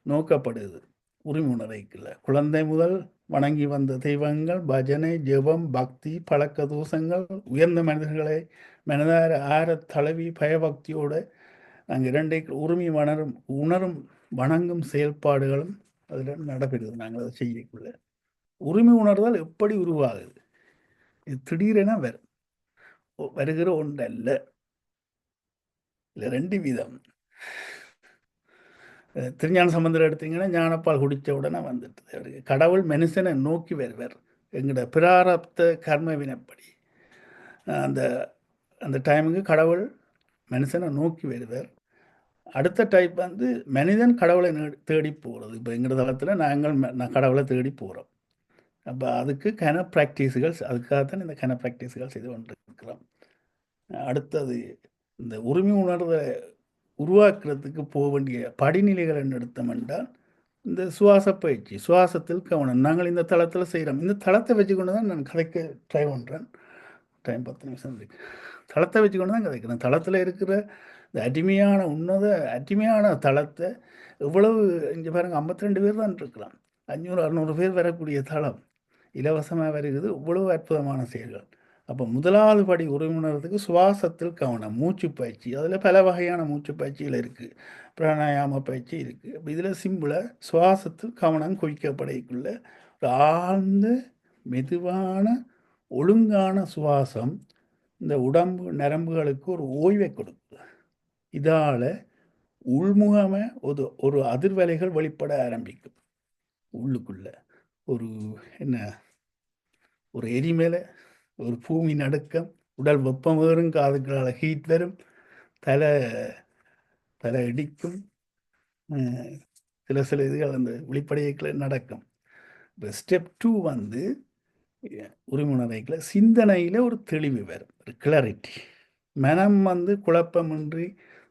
நோக்கப்படுது உரிமை உணர்வைக்குள்ள. குழந்தை முதல் வணங்கி வந்த தெய்வங்கள், பஜனை, ஜெபம், பக்தி, பழக்க தோஷங்கள், உயர்ந்த மனிதர்களை மனதார ஆர தழுவி பயபக்தியோடு நாங்கள் 2 உரிமை உணரும் வணங்கும் செயல்பாடுகளும் அதில் நடைபெறுது. நாங்கள் அதை செய்யக்குள்ள உரிமை உணர்தல் எப்படி உருவாகுது? இது திடீரென வருகிற ஒன்றல்ல. இல்லை, 2 விதம். திருஞான சம்பந்தர் எடுத்தீங்கன்னா ஞானப்பால் குடித்த உடனே வந்துட்டு கடவுள் மனுஷனை நோக்கி வருவார். எங்களோட பிராரப்த கர்ம வினைப்படி அந்த அந்த டைமுக்கு கடவுள் மனுஷனை நோக்கி வருவார். அடுத்த டைப் வந்து மனிதன் கடவுளை தேடி போகிறது. இப்போ எங்கள் தளத்தில் நான் கடவுளை தேடி போகிறோம். அப்போ அதுக்கு ப்ராக்டிஸுகள், அதுக்காகத்தான் இந்த ப்ராக்டிஸுகள் செய்து கொண்டிருக்கிறோம். அடுத்தது இந்த உரிமை உணர்வை உருவாக்குறதுக்கு போக வேண்டிய படிநிலைகள் என்ன எடுத்தோம் என்றால், இந்த சுவாச பயிற்சி, சுவாசத்தில் கவனம். நாங்கள் இந்த தளத்தில் செய்கிறோம். இந்த தளத்தை வச்சுக்கொண்டு தான் நான் கதைக்க ட்ரை பண்ணுறேன். டைம் 10 நிமிஷம் இருக்கு. தளத்தை வச்சுக்கொண்டு தான் கதைக்கிறேன். தளத்தில் இருக்கிற இந்த அருமையான தளத்தை எவ்வளவு, இங்கே பாருங்கள், 52 பேர் தான் இருக்கலாம். 500-600 பேர் வரக்கூடிய தளம் இலவசமாக வருகிறது. இவ்வளவு அற்புதமான செயல்கள். அப்போ முதலாவது படி உறவினருக்கு சுவாசத்தில் கவனம், மூச்சு பயிற்சி. அதில் பல வகையான மூச்சு பயிற்சிகள் இருக்குது, பிராணாயாம பயிற்சி இருக்குது. அப்போ இதில் சிம்பிளாக சுவாசத்தில் கவனம் குவிக்கப்படைக்குள்ள ஒரு ஆழ்ந்த மெதுவான ஒழுங்கான சுவாசம் இந்த உடம்பு நரம்புகளுக்கு ஒரு ஓய்வை கொடுக்குது. இதால் உள்முகமாக ஒரு அதிர்வலைகள் வெளிப்பட ஆரம்பிக்கும். உள்ளுக்குள்ள ஒரு ஒரு எரிமலை, ஒரு பூமி நடுக்கம், உடல் வெப்பம் வரும், காதுகளால் ஹீட் வரும், தலை இடிக்கும், சில இதுகள் அந்த வெளிப்படைகளை நடக்கும். இப்போ ஸ்டெப் 2 வந்து உரிமுணரைக்கில் சிந்தனையில் ஒரு தெளிவு வரும், ஒரு கிளாரிட்டி. மனம் வந்து குழப்பமின்றி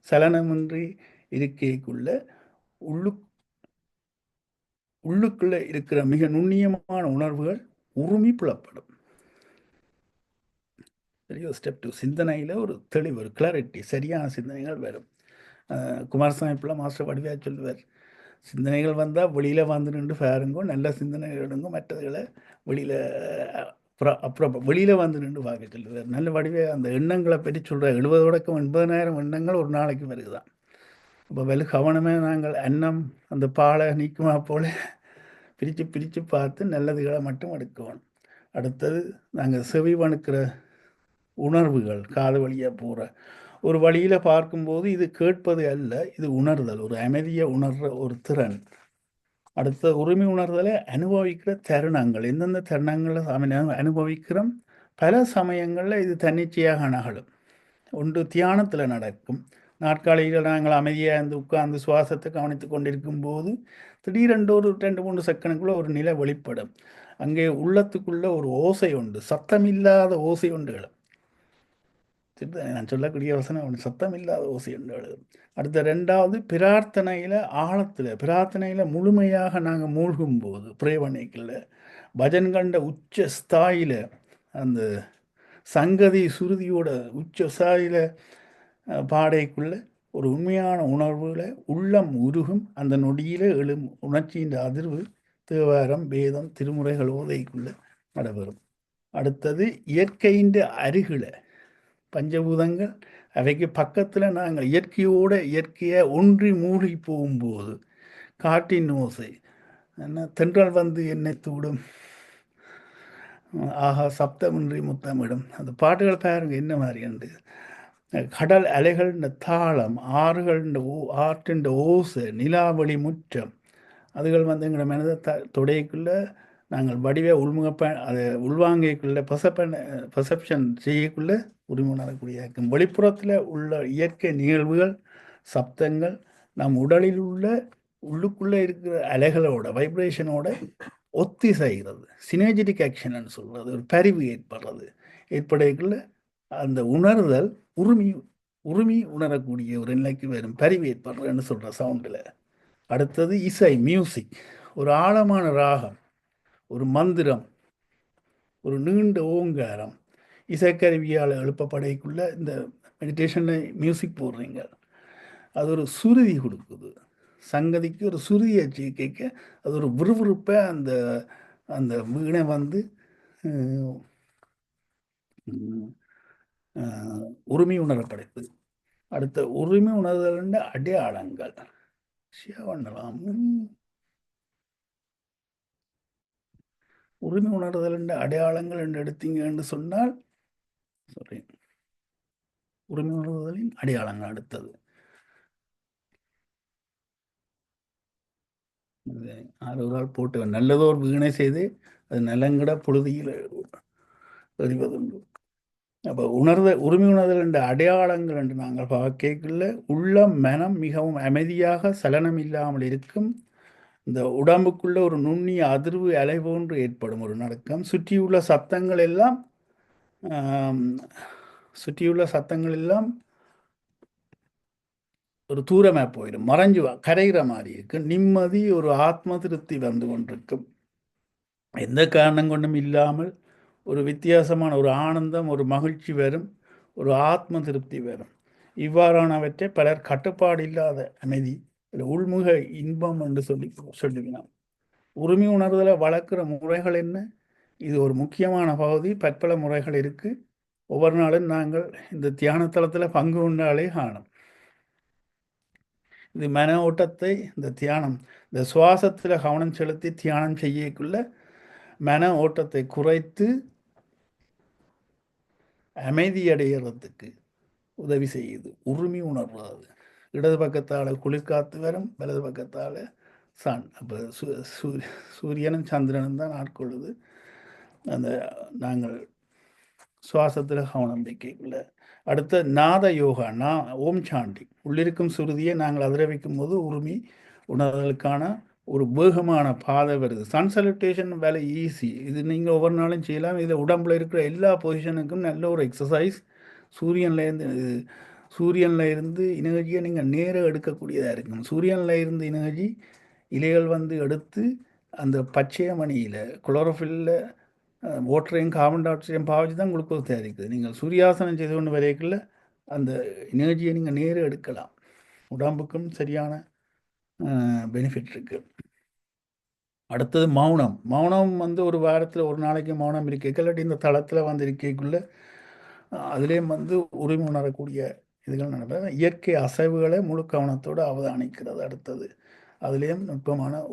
சலனமின்றி இருக்கைக்குள்ள உள்ளுக்குள்ளே இருக்கிற மிக நுண்ணியமான உணர்வுகள் உரிமை புலப்படும். சரியோ? ஸ்டெப் 2 சிந்தனையில் ஒரு தெளிவு, ஒரு கிளாரிட்டி, சரியான சிந்தனைகள் வரும். குமாரசாமி பிள்ளை மாஸ்டர் வடிவாக சொல்லுவார், சிந்தனைகள் வந்தால் வெளியில் வந்து நின்று பாருங்கோ, நல்ல சிந்தனைகள் எடுங்கோ, மற்றதுகளை அப்புறம் வெளியில் வந்து நின்று பார்க்க சொல்லுவார். நல்ல வடிவே அந்த எண்ணங்களை பற்றி சொல்கிறார். 70,000 எண்ணங்கள் ஒரு நாளைக்கு வருதுதான். இப்போ கவனமே நாங்கள் எண்ணம் அந்த பாலை நீக்குமா போல பிரித்து பார்த்து நல்லதுகளை மட்டும் எடுக்கணும். அடுத்தது நாங்கள் செவி வணுக்கிற உணர்வுகள், காது வழியாக போகிற ஒரு வழியில் பார்க்கும்போது இது கேட்பது அல்ல, இது உணர்தல், ஒரு அமைதியை உணர்கிற ஒரு திறன். அடுத்த உரிமை உணர்தலை அனுபவிக்கிற தருணங்கள், எந்தெந்த தருணங்களில் அனுபவிக்கிறோம். பல சமயங்களில் இது தன்னிச்சையாக நகலும். ஒன்று தியானத்தில் நடக்கும். நாட்காலியில் நாங்கள் அமைதியாக இருந்து உட்கார்ந்து சுவாசத்தை கவனித்து கொண்டிருக்கும் போது திடீரென்று ஒரு 2-3 செகண்டுக்குள்ளே ஒரு நிலை வெளிப்படும். அங்கே உள்ளத்துக்குள்ள ஒரு ஓசை உண்டு, சத்தமில்லாத ஓசை உண்டுகளும். நான் சொல்லக்கூடிய வசனம் ஒன்று, சத்தமில்லாத ஓசை உண்டு. அடுத்த 2வது பிரார்த்தனையில் முழுமையாக நாங்கள் மூழ்கும் போது, பிரேவனைக்குள்ள பஜன் கண்ட உச்ச ஸ்தாயில் அந்த சங்கதி சுருதியோட உச்ச ஸ்தாயில் பாடைக்குள்ள ஒரு உண்மையான உணர்வுகளை உள்ளம் உருகும். அந்த நொடியில் எழும் உணர்ச்சியின் அதிர்வு தேவாரம், வேதம், திருமுறைகள் ஓதைக்குள்ள நடைபெறும். அடுத்தது இயற்கையின் அருகில் பஞ்சபூதங்கள் அவைக்கு பக்கத்தில் நாங்கள் இயற்கையை ஒன்றி மூழ்கி போகும்போது காட்டின் ஓசை, தென்றல் வந்து என்னை தூடும், ஆஹா சப்தமின்றி முத்தமிடும். அந்த பாட்டுகள் பாருங்க என்ன மாதிரி உண்டு. கடல் அலைகள் தாளம், ஆற்றின் ஓசை, நிலாவளி முற்றம், அதுகள் வந்து எங்களோட மனதை தொடைக்குள்ள நாங்கள் வடிவே அதை உள்வாங்கிக்குள்ள பர்செப்ஷன் செய்யக்குள்ள உரிமுணரக்கூடிய இருக்கும். வெளிப்புறத்தில் உள்ள இயற்கை நிகழ்வுகள், சப்தங்கள் நம் உடலில் உள்ள உள்ளுக்குள்ளே இருக்கிற அலைகளோட வைப்ரேஷனோட ஒத்திசைகிறது. சினர்ஜெட்டிக் ஆக்ஷன் சொல்கிறது, ஒரு பரிவு ஏற்படுறதுக்குள்ள அந்த உணர்தல் உரிமை உணரக்கூடிய ஒரு நிலைக்கு வரும், பரிவு ஏற்படுறதுன்னு சொல்கிற சவுண்டில். அடுத்தது இசை, மியூசிக், ஒரு ஆழமான ராகம், ஒரு மந்திரம், ஒரு நீண்ட ஓங்காரம் இசைக்கருவியால் எழுப்பப்படைக்குள்ள இந்த மெடிடேஷனில் மியூசிக் போடுறீங்க, அது ஒரு சுருதி கொடுக்குது. சங்கதிக்கு ஒரு சுருதியை கேட்க அது ஒரு விறுவிறுப்பை அந்த வீணை வந்து உரிமை உணரப்படுது. அடுத்த உரிமை உணர்தல் அடையாளங்கள் பண்ணலாம். உரிமை உணர்தல் அடையாளங்கள் என்று எடுத்தீங்கன்னு சொன்னால், உரிமை உணர்தலின் அடையாளங்கள் அடுத்தது ஒரு ஆள் போட்டு நல்லதோர் வீணை செய்து அது நலங்கட பொழுதியில் எறிவதுண்டு. அப்போ உரிமை உணர்தல் என்ற அடையாளங்கள் என்று நாங்கள் பார்க்கல உள்ளம் மனம் மிகவும் அமைதியாக சலனம் இல்லாமல் இருக்கும். இந்த உடம்புக்குள்ள ஒரு நுண்ணிய அதிர்வு அலை போன்று ஏற்படும் ஒரு நடுக்கம். ஆம், சுற்றியுள்ள சத்தங்கள் எல்லாம் ஒரு தூரமாக போயிடும், மறைஞ்சு கரைகிற மாதிரி இருக்கு. நிம்மதி, ஒரு ஆத்ம திருப்தி வந்து கொண்டிருக்கும். எந்த காரணம் கொண்டும் இல்லாமல் ஒரு வித்தியாசமான ஒரு ஆனந்தம், ஒரு மகிழ்ச்சி வரும், ஒரு ஆத்ம திருப்தி வரும். இவ்வாறானவற்றை பலர் கட்டுப்பாடு இல்லாத அமைதி, உள்முக இன்பம் என்று சொல்லுவினோம். உரிமை உணர்தலை வளர்க்குற முறைகள் என்ன? இது ஒரு முக்கியமான பகுதி. பற்பல முறைகள் இருக்கு. ஒவ்வொரு நாளும் நாங்கள் இந்த தியான தளத்தில் பங்கு கொண்டாலே காணும். இது மன ஓட்டத்தை, இந்த சுவாசத்தில் கவனம் செலுத்தி தியானம் செய்யக்குள்ள மன ஓட்டத்தை குறைத்து அமைதியடைகிறதுக்கு உதவி செய்யுது. உரிமை உணர்வது. இடது பக்கத்தால் குளிர்காத்து வரும், வலது பக்கத்தால் சன். அப்போ சூரியனும் சந்திரனும் தான் ஆட்கொள்ளுது. அந்த நாங்கள் சுவாசத்தில் கவனம் வைக்கல. அடுத்த நாத யோகா, ஓம் சாண்டி. உள்ளிருக்கும் சுருதியை நாங்கள் அதிர வைக்கும் போது உரிமை உணர்தலுக்கான ஒரு வேகமான பாதை வருது. சன் சல்யூட்டேஷன் வேலை ஈஸி. இது நீங்கள் ஒவ்வொரு நாளும் செய்யலாம். இதில் உடம்புல இருக்கிற எல்லா பொசிஷனுக்கும் நல்ல ஒரு எக்ஸசைஸ். சூரியனில் இருந்து எனர்ஜியை நீங்கள் நேராக எடுக்கக்கூடியதாக இருக்கும். சூரியனில் இருந்து எனர்ஜி இலைகள் வந்து எடுத்து அந்த பச்சை மணியில் குளோரோஃபில்ல வாட்டரையும் கார்பன் டை ஆக்சைடையும் பாவிச்சு தான் குளுக்கோஸ் தயாரிக்குது. நீங்கள் சூரியாசனம் செய்து கொண்டு வரைக்குள்ள அந்த எனர்ஜியை நீங்கள் நேராக எடுக்கலாம். உடம்புக்கும் சரியான பெனிஃபிட் இருக்குது. அடுத்தது மௌனம். மௌனம் வந்து ஒரு வாரத்தில் ஒரு நாளைக்கு மௌனம் இருக்க, இல்லாட்டி இந்த தளத்தில் வந்து இருக்கக்குள்ள அதுலேயும் வந்து உரிமை உணரக்கூடிய இதுகள் நடப்பது. இயற்கை அசைவுகளை முழு கவனத்தோடு அவதானிக்கிறது. அடுத்தது அதுலேயும் நுட்பமான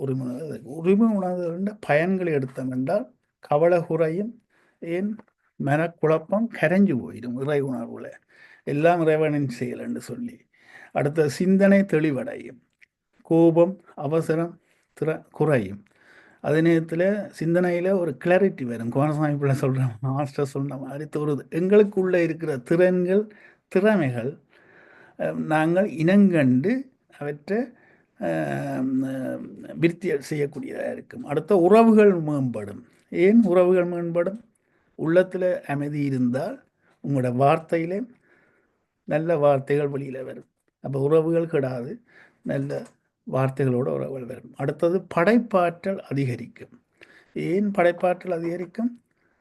உரிமை உணர்ந்த பயன்களை எடுத்தோம் என்றால் கவலை குறையும். ஏன் மனக்குழப்பம் கரைஞ்சு போயிடும். இறை உணர்வுல எல்லாம் இறைவனின் செயல் என்று சொல்லி. அடுத்த சிந்தனை தெளிவடையும். கோபம், அவசரம் குறையும். அதே நேரத்தில் சிந்தனையில் ஒரு கிளாரிட்டி வரும். கோணசாமி பிள்ளை சொல்கிற மாஸ்டர் சொன்ன மாதிரி தோறுது. எங்களுக்குள்ளே இருக்கிற திறமைகள் நாங்கள் இனங்கண்டு அவற்றை விருத்தி செய்யக்கூடியதாக இருக்கும். அடுத்த உறவுகள் மேம்படும். ஏன் உறவுகள் மேம்படும்? உள்ளத்தில் அமைதி இருந்தால் உங்களோட வார்த்தையிலே நல்ல வார்த்தைகள் வெளியில் வரும். அப்போ உறவுகள் கெடாது, நல்ல வார்த்தைகளோட உறவுகள் வரும். அடுத்தது படைப்பாற்றல் அதிகரிக்கும். ஏன் படைப்பாற்றல் அதிகரிக்கும்?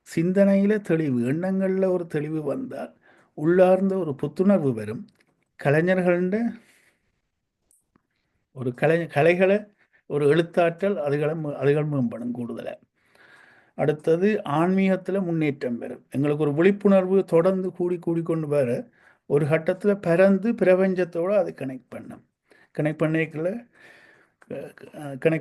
சிந்தனையில் தெளிவு, எண்ணங்களில் ஒரு தெளிவு வந்தால் உள்ளார்ந்த ஒரு புத்துணர்வு வரும். கலைஞர்கள்ட ஒரு கலைகளை ஒரு எழுத்தாற்றல் அதுகள் மேம்படும் கூடுதலாக. அடுத்தது ஆன்மீகத்தில் முன்னேற்றம் பெறும். எங்களுக்கு ஒரு விழிப்புணர்வு தொடர்ந்து கூடிக்கொண்டு வர ஒரு கட்டத்தில் பிறந்து பிரபஞ்சத்தோடு அது கனெக்ட்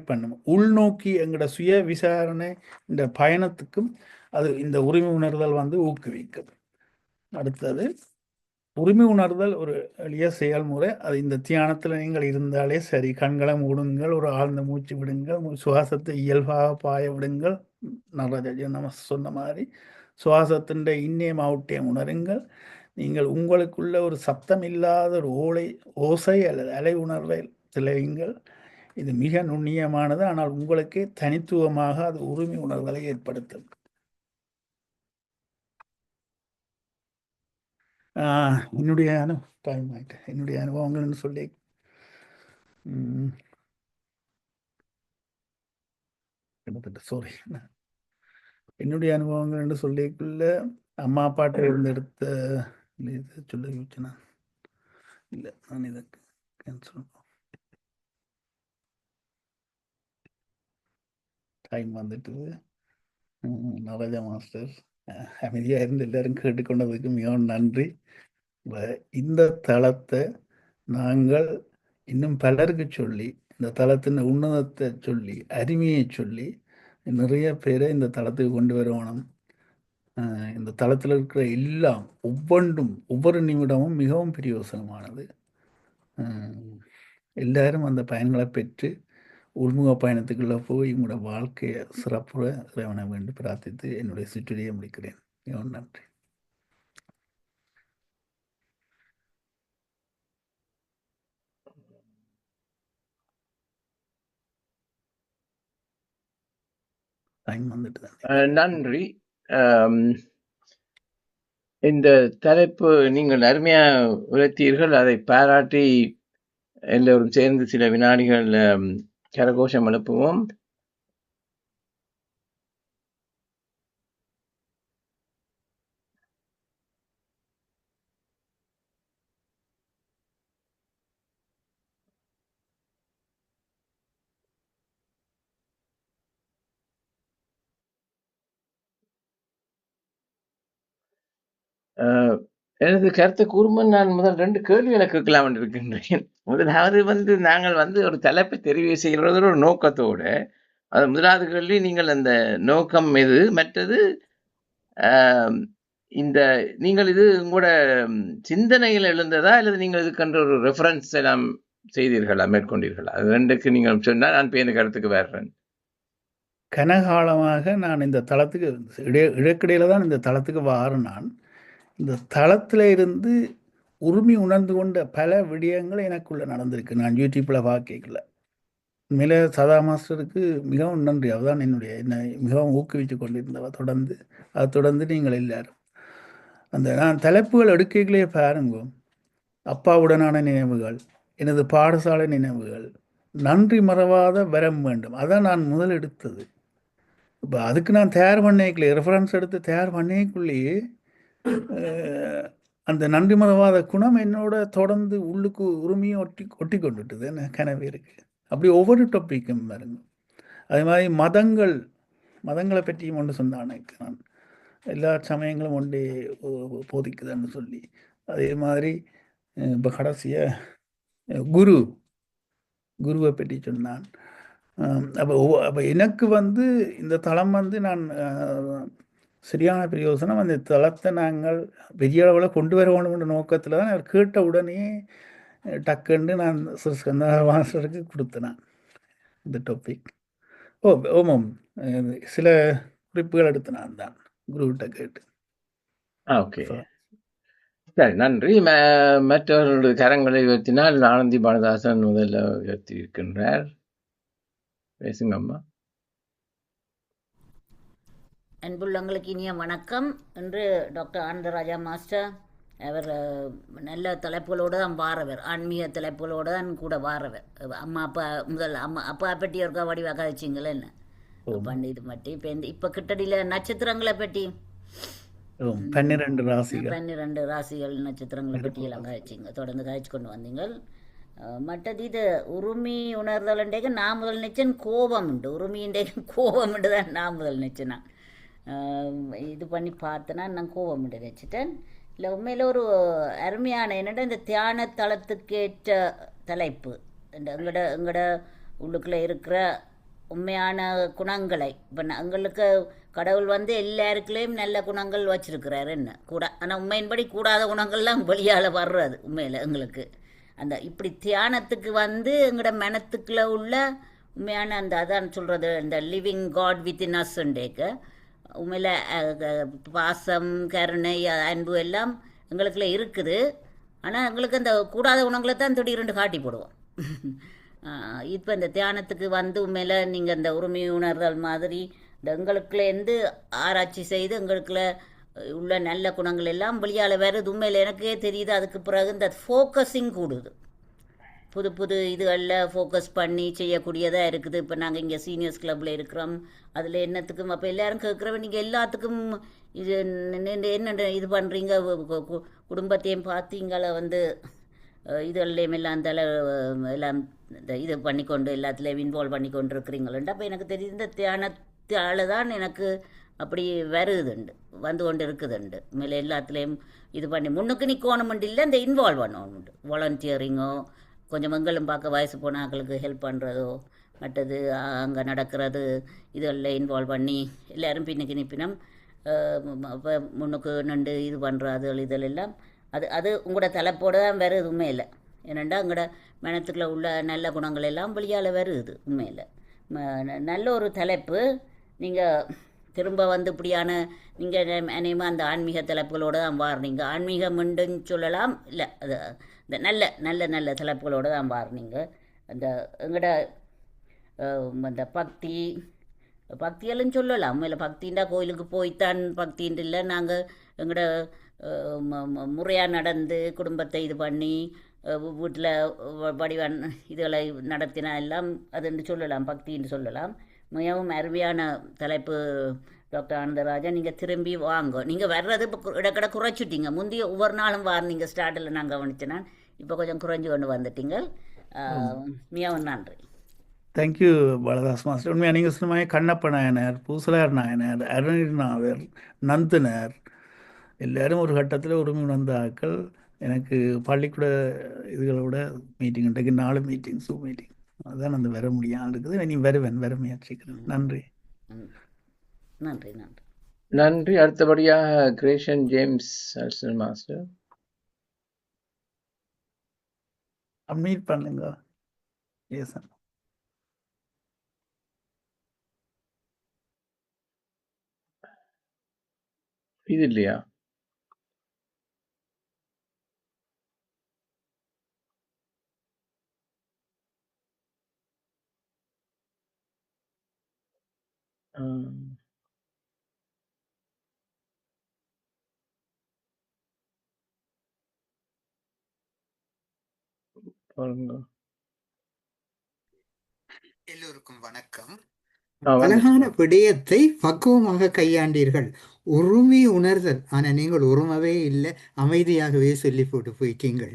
பண்ணும். உள்நோக்கி எங்களோட சுய விசாரணை இந்த பயணத்துக்கும் அது இந்த உரிமை உணர்தல் வந்து ஊக்குவிக்கும். அடுத்தது உரிமை உணர்தல் ஒரு எளிய செயல்முறை. அது இந்த தியானத்தில் நீங்கள் இருந்தாலே சரி. கண்களை மூடுங்கள், ஒரு ஆழ்ந்த மூச்சு விடுங்கள், சுவாசத்தை இயல்பாக பாய விடுங்கள். நம்ம சொன்ன மாதிரி சுவாசத்தின் இன்னேம் அவுட்டேம் உணருங்கள். நீங்கள் உங்களுக்குள்ள ஒரு சத்தம் இல்லாத ஒரு ஓசை அல்லது அலை உணர்வை தெளியுங்கள். இது மிக நுண்ணியமானது, ஆனால் உங்களுக்கே தனித்துவமாக அது உரிமை உணர்தலை ஏற்படுத்தும். என்னுடைய டைம் ஆகிட்டு என்னுடைய அனுபவங்கள்னு சொல்லி சாரி என்னுடைய அனுபவங்கள் என்று சொல்லிக்குள்ள அம்மா அப்பாட்ட இருந்து எடுத்த இது சொல்லி வச்சுனா இல்லை, நான் இதை கேன்சல். டைம் வந்துட்டு நரஜா மாஸ்டர் அமைதியாக இருந்து எல்லாரும் கேட்டுக்கொண்டதுக்கு மிகவும் நன்றி. இந்த தளத்தை நாங்கள் இன்னும் பலருக்கு சொல்லி, இந்த தளத்தின் உன்னதத்தை சொல்லி, அருமையை சொல்லி நிறைய பேரை இந்த தளத்துக்கு கொண்டு வரணும். இந்த தளத்தில் இருக்கிற எல்லாம் ஒவ்வொரு நிமிடமும் மிகவும் பிரயோசனமானது. எல்லாரும் அந்த பயன்களை பெற்று உள்முக பயணத்துக்குள்ளே போய் உங்களோட வாழ்க்கையை சிறப்புற இறைவனை வேண்டி பிரார்த்தித்து என்னுடைய சுற்றுரையை முடிக்கிறேன். மிகவும் நன்றி. டைம் வந்துட்டு தான். நன்றி. இந்த தலைப்பு நீங்கள் அருமையா உரைத்தீர்கள். அதை பாராட்டி எல்லோரும் சேர்ந்து சில வினாடிகள் கரகோஷம் எழுப்புவோம். எனது கருத்தை கூறும்போது நான் முதல் 2 கேள்விகளை கேட்கலாம் என்று இருக்கின்றேன். முதலாவது நாங்கள் ஒரு தலைப்பை தெரிவு செய்கிறது ஒரு நோக்கத்தோடு, அது முதலாவது கேள்வி, நீங்கள் அந்த நோக்கம் எது? மற்றது இந்த நீங்கள் இது உங்களோட சிந்தனையில் எழுந்ததா அல்லது நீங்கள் இதுக்கென்ற ஒரு ரெஃபரன்ஸ் எல்லாம் செய்தீர்களா, மேற்கொண்டீர்களா? அது 2க்கு நீங்கள் சொன்னால் நான் பேருந்து கருத்துக்கு வர்றேன். கனகாலமாக நான் இந்த தளத்துக்கு இடைக்கிடையில் தான் இந்த தளத்துக்கு வாரேன். நான் இந்த தளத்தில் இருந்து உரிமை உணர்ந்து கொண்ட பல விடயங்கள் எனக்குள்ளே நடந்திருக்கு. நான் யூடியூப்பில் பார்க்கல. உண்மையிலே சதா மாஸ்டருக்கு மிகவும் நன்றி. அவதான் என்னை மிகவும் ஊக்குவித்து கொண்டிருந்தவர். தொடர்ந்து நீங்கள் எல்லாரும் நான் தலைப்புகள் எடுக்கைகளே பாருங்க. அப்பாவுடனான நினைவுகள், எனது பாடசாலை நினைவுகள், நன்றி மறவாத வரம் வேண்டும், அதான் நான் முதல் எடுத்தது. இப்போ அதுக்கு நான் தயார் பண்ணிக்கலையே, ரெஃபரன்ஸ் எடுத்து தயார் பண்ணிக்குள்ளேயே அந்த நன்றி மறவாத குணம் என்னோட தொடர்ந்து உள்ளுக்கு உரிமையை ஒட்டி கொண்டுட்டுது என்ன கனவே இருக்கு. அப்படி ஒவ்வொரு டாப்பிக்கும் பாருங்க. அதே மாதிரி மதங்களை பற்றியும் ஒன்று சொன்னான் நான். எல்லா சமயங்களும் ஒன்றே போதிக்குதுன்னு சொல்லி, அதே மாதிரி இப்போ கடைசியாக குருவை பற்றி சொன்னான். அப்போ எனக்கு இந்த தளம் நான் சரியான பிரயோசனம். அந்த தளத்தை நாங்கள் பெரிய அளவில் கொண்டு வர வேணும்ன்ற நோக்கத்தில் தான் அவர் கேட்ட உடனே டக்குன்னு நான் ஸ்கந்த மாஸ்டருக்கு கொடுத்தேன் இந்த டாபிக். ஓமாம், சில குறிப்புகள் எடுத்து நான் தான் குருவிட்ட கேட்டு. ஓகே, சரி, நன்றி. மற்றவர்களுடைய கரங்களை உயர்த்தினால் ஆனந்தி பாலதாசன் முதல்ல உயர்த்தி இருக்கின்றார். பேசுங்க அம்மா. அன்புள்ளங்களுக்கு இனிய வணக்கம். இன்று டாக்டர் ஆனந்தராஜா மாஸ்டர் அவர் நல்ல தலைப்புகளோடு தான் வாரவர், ஆன்மீக தலைப்புகளோடு தான் கூட வாரவர். அப்பா பற்றி ஒருக்கா வடிவாக கதைச்சிங்களே என்ன பண்ணி இது பற்றி இப்போ கிட்டடியில் நட்சத்திரங்களை பற்றி 12 ராசிகள் நட்சத்திரங்களை பற்றி எல்லாம் கதைச்சிங்க, தொடர்ந்து கதைச்சு கொண்டு வந்தீங்க. மற்றது இது உரிமை உணர்தல்ண்டேக்க நான் முதல் நிச்சயம் கோபம் உண்டு, உரிமையின்றேக்க கோபம் உண்டு தான் நான் முதல் நிச்சயனா இது பண்ணி பார்த்தேன்னா நான் கோபம் உண்டு நினச்சிட்டேன். இல்லை, உண்மையில் ஒரு அருமையான என்னென்னா இந்த தியான தளத்துக்கேற்ற தலைப்பு. எங்களோட உள்ளுக்குள்ளே இருக்கிற உண்மையான குணங்களை இப்போ எங்களுக்கு கடவுள் எல்லாருக்குள்ளேயும் நல்ல குணங்கள் வச்சிருக்கிறாரு என்ன கூட. ஆனால் உண்மையின்படி கூடாத குணங்கள்லாம் வெளியால் வர்றது உண்மையில் எங்களுக்கு அந்த இப்படி தியானத்துக்கு எங்களோட மனத்துக்குள்ளே உள்ள உண்மையான அதான் சொல்கிறது, இந்த லிவிங் காட் வித்தின் அஸ்ண்டேக்க உண்மையில் பாசம், கருணை, அன்பு எல்லாம் எங்களுக்குள்ள இருக்குது. ஆனால் எங்களுக்கு அந்த கூடாத குணங்களை தான் திடீரென்று காட்டி போடுவோம். இப்போ இந்த தியானத்துக்கு உண்மையில் நீங்கள் இந்த உரிமை உணர்தல் மாதிரி இந்த எங்களுக்குள்ளேருந்து ஆராய்ச்சி செய்து எங்களுக்குள்ள உள்ள நல்ல குணங்கள் எல்லாம் வெளியால் வருது. உண்மையில் எனக்கே தெரியுது. அதுக்கு பிறகு இந்த ஃபோக்கஸிங் கூடுது, புது இதுகளில் ஃபோக்கஸ் பண்ணி செய்யக்கூடியதாக இருக்குது. இப்போ நாங்கள் இங்கே சீனியர்ஸ் கிளப்பில் இருக்கிறோம். அதில் என்னத்துக்கும் அப்போ எல்லோரும் கேட்குறவன், நீங்கள் எல்லாத்துக்கும் இது என்ன இது பண்ணுறீங்க, குடும்பத்தையும் பார்த்தீங்கள இதுகள்லேயும் எல்லாம் எல்லாம் இந்த இது பண்ணிக்கொண்டு எல்லாத்துலேயும் இன்வால்வ் பண்ணி கொண்டு இருக்கிறீங்களா. அப்போ எனக்கு தெரியுது இந்த தியானத்தால் தான் எனக்கு அப்படி வருதுண்டு கொண்டு இருக்குதுண்டு. மேலே எல்லாத்துலேயும் இது பண்ணி முன்னுக்கு நிற்கணுமெண்டு இல்லை, இந்த இன்வால்வ் பண்ணணுண்டு. வாலண்டியரிங்கோ, கொஞ்சம் எங்களும் பார்க்க வயசு போன ஆக்களுக்கு ஹெல்ப் பண்ணுறதோ, மற்றது அங்கே நடக்கிறது இதெல்லாம் இன்வால்வ் பண்ணி எல்லோரும் பின்னுக்கு நிற்பினம் இப்போ முன்னுக்கு நின்று இது பண்ணுறது இதெல்லாம் அது உங்களோட தலைப்போடு தான் வருது உண்மையில். ஏனெண்டா உங்களோட மனத்துக்குள்ளே உள்ள நல்ல குணங்கள் எல்லாம் வெளியால் வருது உண்மையில். நல்ல ஒரு தலைப்பு. நீங்கள் திரும்ப இப்படியான நீங்கள் அநேகமாக அந்த ஆன்மீக தலைப்புகளோடு தான் வாரினீங்க. ஆன்மீகம் உண்டுன்னு சொல்லலாம், இல்லை அது இந்த நல்ல தலைப்புகளோடு தான் வாரினீங்க. அந்த எங்களோட அந்த பக்தி, பக்தியெல்லாம் சொல்லலாம். இல்லை பக்தின்டா கோயிலுக்கு போய்த்தான் பக்தின்ட்டு இல்லை. நாங்கள் எங்களோட முறையாக நடந்து குடும்பத்தை இது பண்ணி வீட்டில் வடிவன் இதுகளை நடத்தினா எல்லாம் அதுன்னு சொல்லலாம், பக்தின்னு சொல்லலாம். மிகவும் அருமையான தலைப்பு டாக்டர் ஆனந்தராஜன். நீங்கள் திரும்பி வாங்க. நீங்கள் வர்றது இப்போ இடக்கடை குறைச்சிட்டீங்க. முந்தைய ஒவ்வொரு நாளும் நீங்கள் ஸ்டார்டில் நான் கவனிச்சேன். இப்போ கொஞ்சம் குறைஞ்சி கொண்டு வந்துட்டீங்க. மிகவும் நன்றி. Thank you Baladas master. உண்மையாக நீங்கள் சொன்ன மாதிரி கண்ணப்ப நாயனார், பூசலார் நாயனார், அருணகிரிநாதர், நந்தனர் எல்லாரும் ஒரு கட்டத்தில் உரிமை உணர்ந்த ஆட்கள். எனக்கு பள்ளிக்கூட இதுகளோட மீட்டிங் இன்றைக்கு 4 மீட்டிங், சூ மீட்டிங், அதுதான் அந்த வர முடியாமல் இருக்குது. நீ வர முயற்சிக்கிறேன். நன்றி நன்றி நன்றி நன்றி. அடுத்தபடியாக கிரேஷன் ஜேம்ஸ் அல்சன் மாஸ்டர். அன்மியூட் பண்ணுங்க. எஸ் இது இல்லையா? பாருங்க. எல்லோருக்கும் வணக்கம். அழகான விடயத்தை பக்குவமாக கையாண்டீர்கள். உரிமை உணர்தல், ஆனா நீங்கள் உரிமவே இல்லை, அமைதியாகவே சொல்லி போட்டு போயிட்டீங்கள்.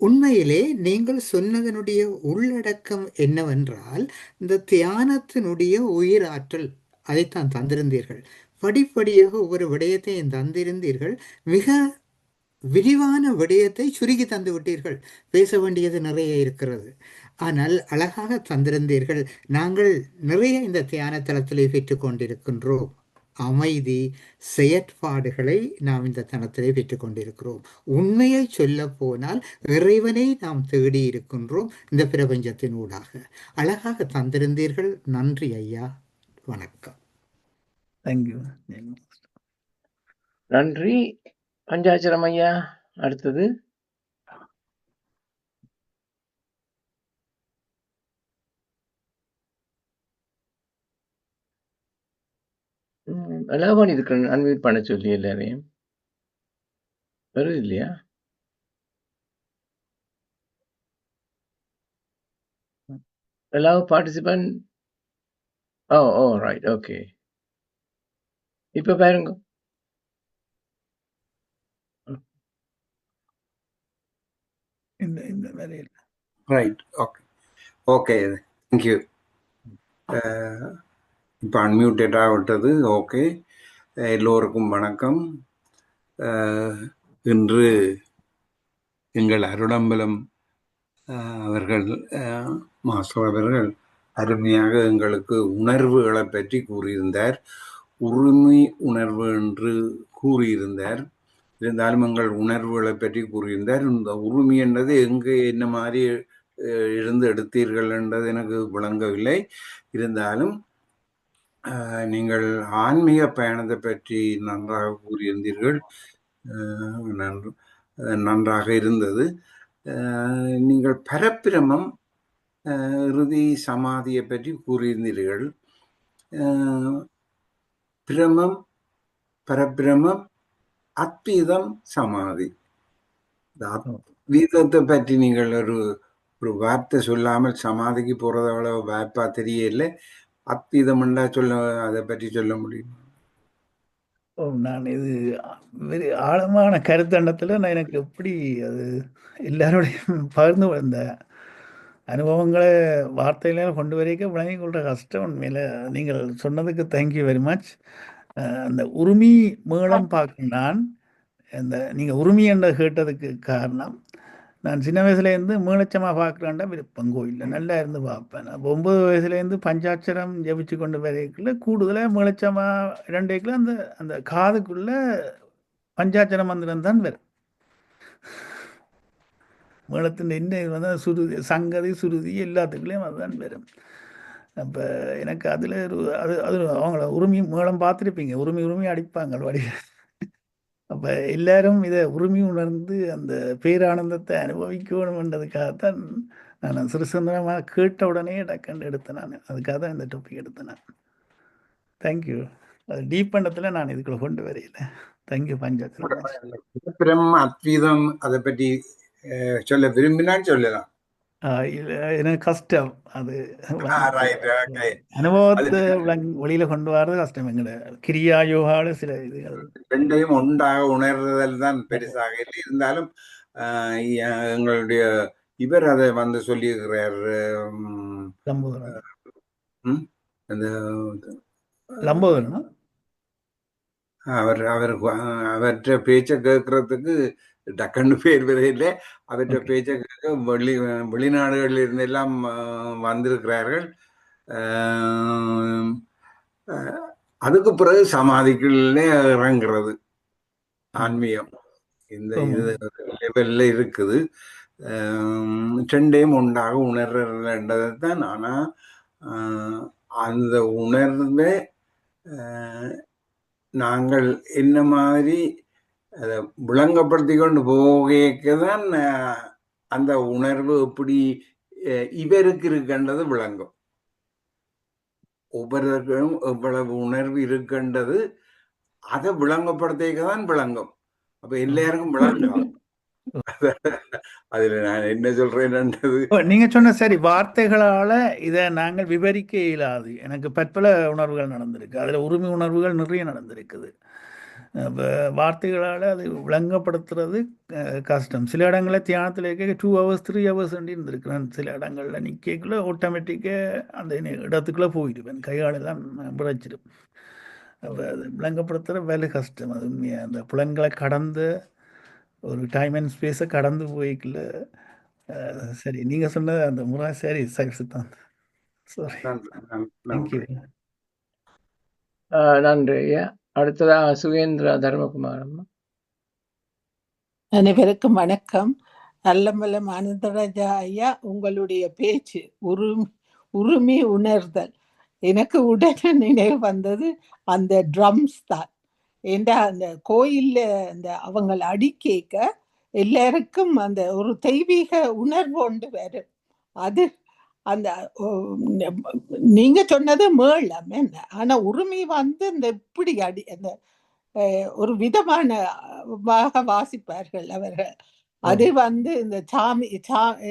உண்மையிலே நீங்கள் சொன்னதனுடைய உள்ளடக்கம் என்னவென்றால், இந்த தியானத்தினுடைய உயிர் ஆற்றல் அதைத்தான் தந்திருந்தீர்கள். படிப்படியாக ஒவ்வொரு விடயத்தையும் தந்திருந்தீர்கள். மிக விரிவான விடயத்தை சுருக்கி தந்து விட்டீர்கள். பேச வேண்டியது நிறைய இருக்கிறது, ஆனால் அழகாக தந்திருந்தீர்கள். நாங்கள் நிறைய இந்த தியான தளத்திலே பெற்றுக்கொண்டிருக்கின்றோம். அமைதி செயற்பாடுகளை நாம் இந்த தளத்திலே பெற்றுக்கொண்டிருக்கிறோம். உண்மையை சொல்ல போனால் இறைவனை நாம் தேடி இருக்கின்றோம் இந்த பிரபஞ்சத்தின் ஊடாக. அழகாக தந்திருந்தீர்கள். நன்றி ஐயா. வணக்கம். தேங்க்யூ. நன்றி. பஞ்சாச்சரம் ஐயா அடுத்தது. அலாவான் இதுக்கு அன்மியூட் பண்ண சொல்லி எல்லாரையும் வருது இல்லையா? allow participant. ஓ ரைட், ஓகே. இப்ப பாருங்க. இந்த வேலையில் ரைட், ஓகே ஓகே, தேங்க்யூ. இப்போ அன்மியூட்டடாக விட்டது. ஓகே, எல்லோருக்கும் வணக்கம். இன்று எங்கள் அருடம்பலம் அவர்கள் மாஸ்டர் அவர்கள் அருமையாக எங்களுக்கு உணர்வுகளை பற்றி கூறியிருந்தார். உரிமை உணர்வு என்று கூறியிருந்தார். இருந்தாலும் எங்கள் உணர்வுகளை பற்றி கூறியிருந்தார். இந்த உரிமை என்றது எங்கே என்ன மாதிரி இருந்து எடுத்தீர்கள் என்றது எனக்கு விளங்கவில்லை. இருந்தாலும் நீங்கள் ஆன்மீக பயணத்தை பற்றி நன்றாக கூறியிருந்தீர்கள். நன்றாக இருந்தது. நீங்கள் பரப்பிரமம் இறுதி சமாதியை பற்றி கூறியிருந்தீர்கள். பிரமம், பரப்பிரமம், அத்வீதம், சமாதி. அத்வீதத்தை பற்றி நீங்கள் ஒரு வார்த்தை சொல்லாமல் சமாதிக்கு போறது அவ்வளவு வாய்ப்பா தெரியல. அத்வீதம்ண்டா சொல்ல, அதை பற்றி சொல்ல முடியும்? நான் இது வெரி ஆழமான கருத்தண்டத்தில் நான் எனக்கு எப்படி அது எல்லாரோடையும் பகிர்ந்து வந்த அனுபவங்களை வார்த்தையில கொண்டு வரைக்க விளங்கி கொள்கிற கஷ்டம். உண்மையில் நீங்கள் சொன்னதுக்கு தேங்க்யூ வெரி மச். அந்த உரிமை மேளம் பார்க்கும் நான் இந்த நீங்கள் உரிமை என்ற கேட்டதுக்கு காரணம், நான் சின்ன வயசுலேருந்து மீளச்சமாக பார்க்குறேன்டா விருப்பம். கோயிலில் நல்லா இருந்து பார்ப்பேன். அப்போ 9 வயசுலேருந்து பஞ்சாட்சரம் ஜபிச்சு கொண்டு வரைக்குள்ள கூடுதலாக மீளச்சமாக 2 ஏக்கில் அந்த அந்த காதுக்குள்ளே பஞ்சாட்சர மந்திரம் தான் வரும். மேளத்தின் என்ன சுருதி, சங்கதி, சுருதி எல்லாத்துக்குள்ளேயும் அதுதான் வரும். அப்போ எனக்கு அதில் அது அவங்கள உரிமை மேளம் பார்த்துருப்பீங்க, உரிமை அடிப்பாங்க வடி. அப்போ எல்லாரும் இதை உரிமை உணர்ந்து அந்த பேரானந்தத்தை அனுபவிக்கணுன்றதுக்காகத்தான் நான் சிறுசந்திரமாக கேட்ட உடனே டக்கண்டு எடுத்தேன். நான் அதுக்காக தான் இந்த டாபிக் எடுத்தேன். நான் தேங்க்யூ. அது டீப் பண்ணத்தில் நான் இதுக்குள்ள கொண்டு வரையில. தேங்க்யூ பஞ்சாயத்து. அத்வீதம் அதை பற்றி சொல்ல விரும்பினான்னு சொல்லலாம். எனக்கு கஷ்டம் அது அனுபவத்தை வெளியில கொண்டு வர்றது கஷ்டம். எங்கட கிரியா யோகாவோட சில இதுகள் ரெண்டையும் ஒன்றாக உணர்தல் தான் பெருசாக இல்லை. இருந்தாலும் எங்களுடைய இவர் அதை வந்து சொல்லியிருக்கிறார். லம்போதரனா அவற்றை பேச்சை கேட்கறதுக்கு டக்குன்னு பேர் வரையில. அவற்றை பேச்சை கேட்க வெளிநாடுகளில் இருந்து எல்லாம் வந்திருக்கிறார்கள். அதுக்கு பிறகு சமாதிக்குள்ளே இறங்குறது ஆன்மீகம் இந்த இது லெவல்ல இருக்குது. ரெண்டையும் ஒன்றாக உணர்றதை தான். ஆனா அந்த உணர்வை நாங்கள் என்ன மாதிரி அதை விளங்கப்படுத்தி கொண்டு போகதான் அந்த உணர்வு எப்படி இவருக்கு இருக்கின்றது விளங்கும். ஒவ்வொருவருக்கும் எவ்வளவு உணர்வு இருக்கின்றது அதை விளங்கப்படுத்திக்கதான் விளங்கும். அப்ப எல்லாருக்கும் விளங்கும். அதுல நான் என்ன சொல்றேன்ன்றது நீங்க சொன்ன சரி. வார்த்தைகளால இதை நாங்கள் விவரிக்க இயலாது. எனக்கு பற்பல உணர்வுகள் நடந்திருக்கு. அதுல உரிமை உணர்வுகள் நிறைய நடந்திருக்குது. வார்த்தைகளால் அது விளங்கப்படுத்துறது கஷ்டம். சில இடங்களில் தியானத்தில் இருக்க 2 hours 3 hours இருந்திருக்கிறேன். சில இடங்களில் நிற்கக்குள்ள ஆட்டோமேட்டிக்காக அந்த இடத்துக்குள்ளே போயிடுவேன். கையாளெல்லாம் விளைச்சிடும். அப்போ அது விளங்கப்படுத்துகிற வேலை கஷ்டம். அது உண்மையாக அந்த புலன்களை கடந்து ஒரு டைம் அண்ட் ஸ்பேஸை கடந்து போய்க்குள்ள சரி. நீங்கள் சொன்னது அந்த முறை சரி சித்தாந்த். சாரி. தேங்க்யூ. நன்றி. அடுத்ததாக சுகேந்திரா தர்மகுமார் அம்மா. அனைவருக்கும் வணக்கம். நல்லமல்லம் ஆனந்தராஜா ஐயா, உங்களுடைய பேச்சு உரிமை உணர்தல் எனக்கு உடனே நினைவு வந்தது அந்த ட்ரம்ஸ் தான். ஏண்டா அந்த கோயில்ல அந்த அவங்க அடிக்க எல்லாருக்கும் அந்த ஒரு தெய்வீக உணர்வு ஒன்று வரும். அது அந்த நீங்க சொன்னது மேளம் என்ன, ஆனா உரிமை வந்து இந்த இப்படி அந்த ஒரு விதமான வாசிப்பார்கள் அவர்கள். அது வந்து இந்த சாமி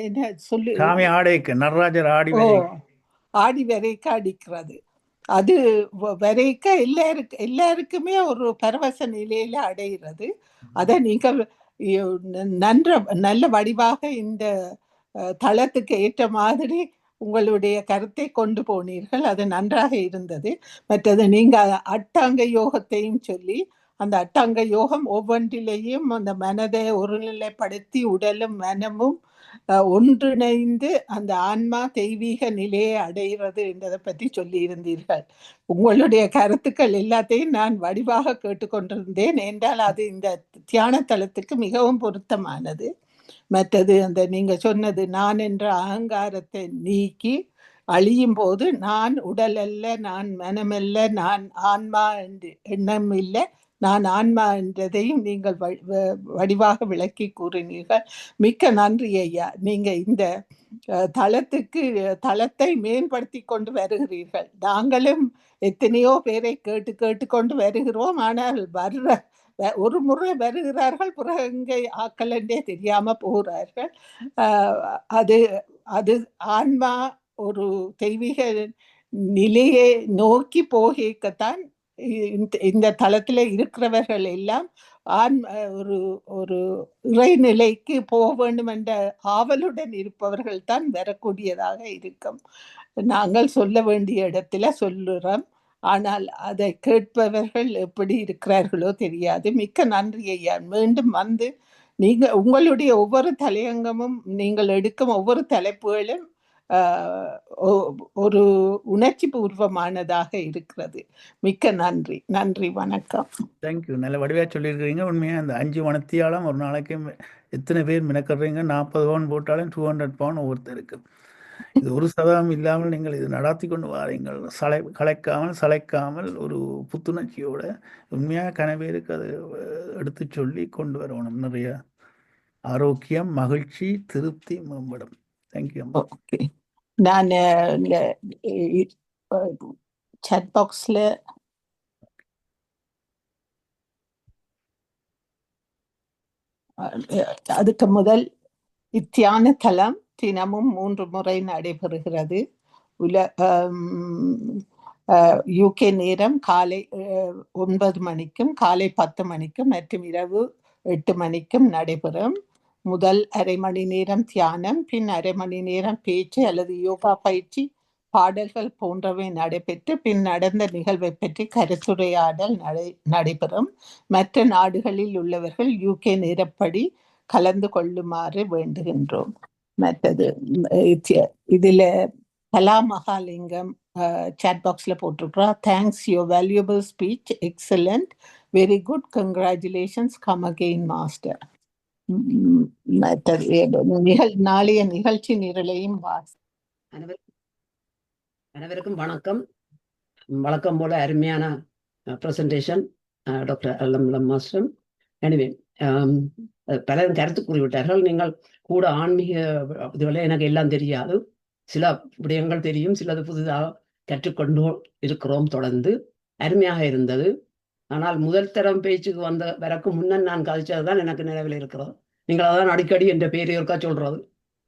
என்ன சொல்லி நடராஜர் ஆடி வரைக்க அடிக்கிறது. அது வரைக்க எல்லாருக்குமே ஒரு பரவச நிலையில அடைகிறது. அதை நீங்க நல்ல வடிவாக இந்த தளத்துக்கு ஏற்ற மாதிரி உங்களுடைய கருத்தை கொண்டு போனீர்கள். அது நன்றாக இருந்தது. மற்றது நீங்க அட்டாங்க யோகத்தையும் சொல்லி, அந்த அட்டாங்க யோகம் ஒவ்வொன்றிலேயும் அந்த மனதை ஒருநிலைப்படுத்தி உடலும் மனமும் ஒன்றிணைந்து அந்த ஆன்மா தெய்வீக நிலையை அடைகிறது என்பதை பற்றி சொல்லி இருந்தீர்கள். உங்களுடைய கருத்துக்கள் எல்லாத்தையும் நான் வடிவாக கேட்டுக்கொண்டிருந்தேன். என்றால் அது இந்த தியான தளத்துக்கு மிகவும் பொருத்தமானது. மற்றது அந்த நீங்க சொன்னது நான் என்ற அகங்காரத்தை நீக்கி அழியும் போது நான் உடல் அல்ல, நான் மனமல்ல, நான் ஆன்மா என்று எண்ணம் இல்லை, நான் ஆன்மா என்றதையும் நீங்கள் வடிவாக விளக்கி கூறினீர்கள். மிக்க நன்றி ஐயா. நீங்க இந்த தளத்தை மேம்படுத்தி கொண்டு வருகிறீர்கள். நாங்களும் எத்தனையோ பேரை கேட்டுக்கொண்டு வருகிறோம். ஆனால் ஒரு முறை வருகிறார்கள், பிறகு எங்கே ஆக்கலண்டே தெரியாம போகிறார்கள். அது ஆன்மா ஒரு தெய்வீக நிலையை நோக்கி போகத்தான் இந்த தளத்துல இருக்கிறவர்கள் எல்லாம் ஒரு இறைநிலைக்கு போக வேண்டும் என்ற ஆவலுடன் இருப்பவர்கள் தான் வரக்கூடியதாக இருக்கும். நாங்கள் சொல்ல வேண்டிய இடத்துல சொல்லுறோம், ஆனால் அதை கேட்பவர்கள் எப்படி இருக்கிறார்களோ தெரியாது. மிக்க நன்றி ஐயா. மீண்டும் வந்து நீங்க உங்களுடைய ஒவ்வொரு தலையங்கமும் நீங்கள் எடுக்கும் ஒவ்வொரு தலைப்புகளும் ஒரு உணர்ச்சி பூர்வமானதாக இருக்கிறது. மிக்க நன்றி. நன்றி, வணக்கம். தேங்க்யூ. நல்ல வடிவாக சொல்லியிருக்கிறீங்க. உண்மையாக அந்த 5 மணத்தியாலும் ஒரு நாளைக்கு எத்தனை பேர் மினக்கறீங்க? 40 பவுன் போட்டாலும் 200 பவுன் ஒவ்வொருத்தருக்கு. இது 1% இல்லாமல் நீங்கள் இது நடாத்தி கொண்டு வாரீங்கள். சளைக்காமல் ஒரு புத்துணர்ச்சியோட உண்மையாக கனவேருக்கு அது எடுத்து சொல்லி கொண்டு வரணும். நிறைய ஆரோக்கியம், மகிழ்ச்சி, திருப்தி மேம்படும். தேங்க்யூ. ஓகே. நான் சாட் பாக்ஸில் அதுக்கு முதல் இத்தியான தலம் தினமும் 3 முறை நடைபெறுகிறது. UK நேரம் காலை 9 மணிக்கும் காலை 10 மணிக்கும் மற்றும் இரவு 8 மணிக்கும் நடைபெறும். முதல் அரை மணி நேரம் தியானம், பின் அரை மணி நேரம் பேச்சு அல்லது யோகா பயிற்சி, பாடல்கள் போன்றவை நடைபெற்று பின் நடந்த நிகழ்வை பற்றி கருத்துரையாடல் நடைபெறும். மற்ற நாடுகளில் உள்ளவர்கள் UK நேரப்படி கலந்து கொள்ளுமாறு வேண்டுகின்றோம். மற்றது இதுல கலா மகாலிங்கம் சாட் பாக்ஸ்ல போட்டிருக்கிறா. Thanks your valuable speech, excellent, very good, congratulations, come again master. நாளைய நிகழ்ச்சி நிரலையும் அனைவருக்கும் வணக்கம். வழக்கம் போல அருமையான ப்ரெசன்டேஷன் டாக்டர் அல்லம் மாஸ்டர். எனவே பலரும் கருத்து கூறிவிட்டார்கள். நீங்கள் கூட ஆன்மீக இதுகளை எனக்கு எல்லாம் தெரியாது, சில விடயங்கள் தெரியும், சிலது புதிதாக கற்றுக்கொண்டு இருக்கிறோம். தொடர்ந்து அருமையாக இருந்தது. ஆனால் முதல் தரம் பேச்சுக்கு வரக்கு முன்னர் நான் கதைச்சது தான் எனக்கு நினைவில் இருக்கிறது. நீங்கள் அதான் அடிக்கடி என்ற பேரை இருக்கா சொல்றது.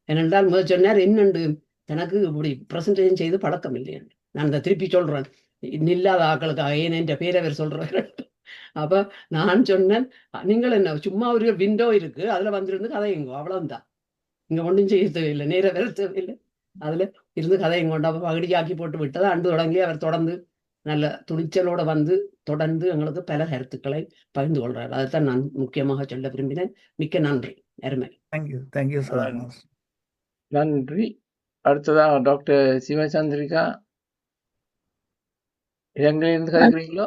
ஏனென்றால் முதல் சொன்னார் என்னென்று எனக்கு இப்படி ப்ரெசன்டேஷன் செய்து பழக்கம் இல்லை. நான் இந்த திருப்பி சொல்றேன், இல்லாத ஆக்களுக்காக ஏன் என்ற பேரை அவர் சொல்றாரு. அப்ப நான் சொன்னேன், நீங்கள் என்ன சும்மா ஒரு விண்டோ இருக்கு, அதுல வந்திருந்து கதையுங்கோ, அவ்வளவுதான், இங்க ஒன்றும் செய்ய தேவையில்லை, நேர வேற தேவையில்லை, அதுல இருந்து கதையும் கொண்டு அப்ப பகுதியாக்கி போட்டு விட்டது. அன்று தொடங்கி அவர் தொடர்ந்து நல்ல துணிச்சலோட வந்து தொடர்ந்து எங்களுக்கு பல கருத்துக்களை பகிர்ந்து கொள்றாரு. அதைத்தான் நான் முக்கியமாக சொல்ல விரும்பினேன். மிக்க நன்றி. அருமை. Thank you sir. நன்றி. அடுத்ததாக டாக்டர் சிவசந்திரிகா, இலங்கையிலிருந்து கதைக்கிறீங்களோ?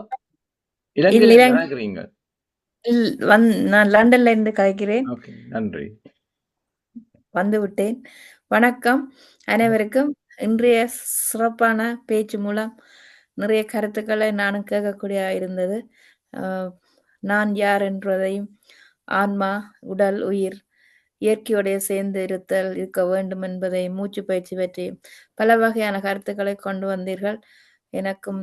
இலங்கையிலிருந்து கதைக்கிறீங்க? நான் லண்டன்ல இருந்து கதைக்கிறேன். ஓகே, நன்றி. வந்து விட்டேன். வணக்கம் அனைவருக்கும். இன்றைய சிறப்பான பேச்சு மூலம் நிறைய கருத்துக்களை நானும் கேட்கக்கூடிய இருந்தது. நான் யார் என்பதையும், ஆன்மா, உடல், உயிர், இயற்கையோடைய சேர்ந்து இருக்க வேண்டும் என்பதை, மூச்சு பயிற்சி பற்றி பல வகையான கருத்துக்களை கொண்டு வந்தீர்கள். எனக்கும்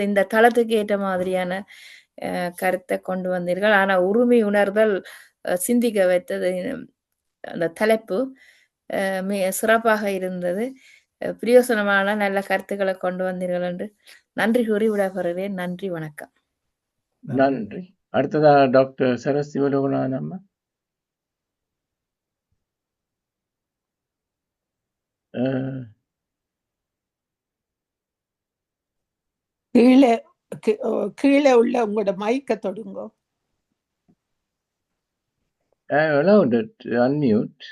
இந்த தளத்துக்கு ஏற்ற மாதிரியான கருத்தை கொண்டு வந்தீர்கள். ஆனா உரிமை உணர்தல் சிந்திக்க வைத்தது அந்த தலைப்பு சிறப்பாக இருந்தது. பிரயோசனமான நல்ல கருத்துக்களை கொண்டு வந்தீர்கள் என்று நன்றி கூறி விடைபெறுகிறேன். நன்றி, வணக்கம். நன்றி. அடுத்ததா டாக்டர் சரஸ் சிவலோகநாதன். கீழே உள்ள உங்களோட மைக்க தொடுங்க. அன்மியூட்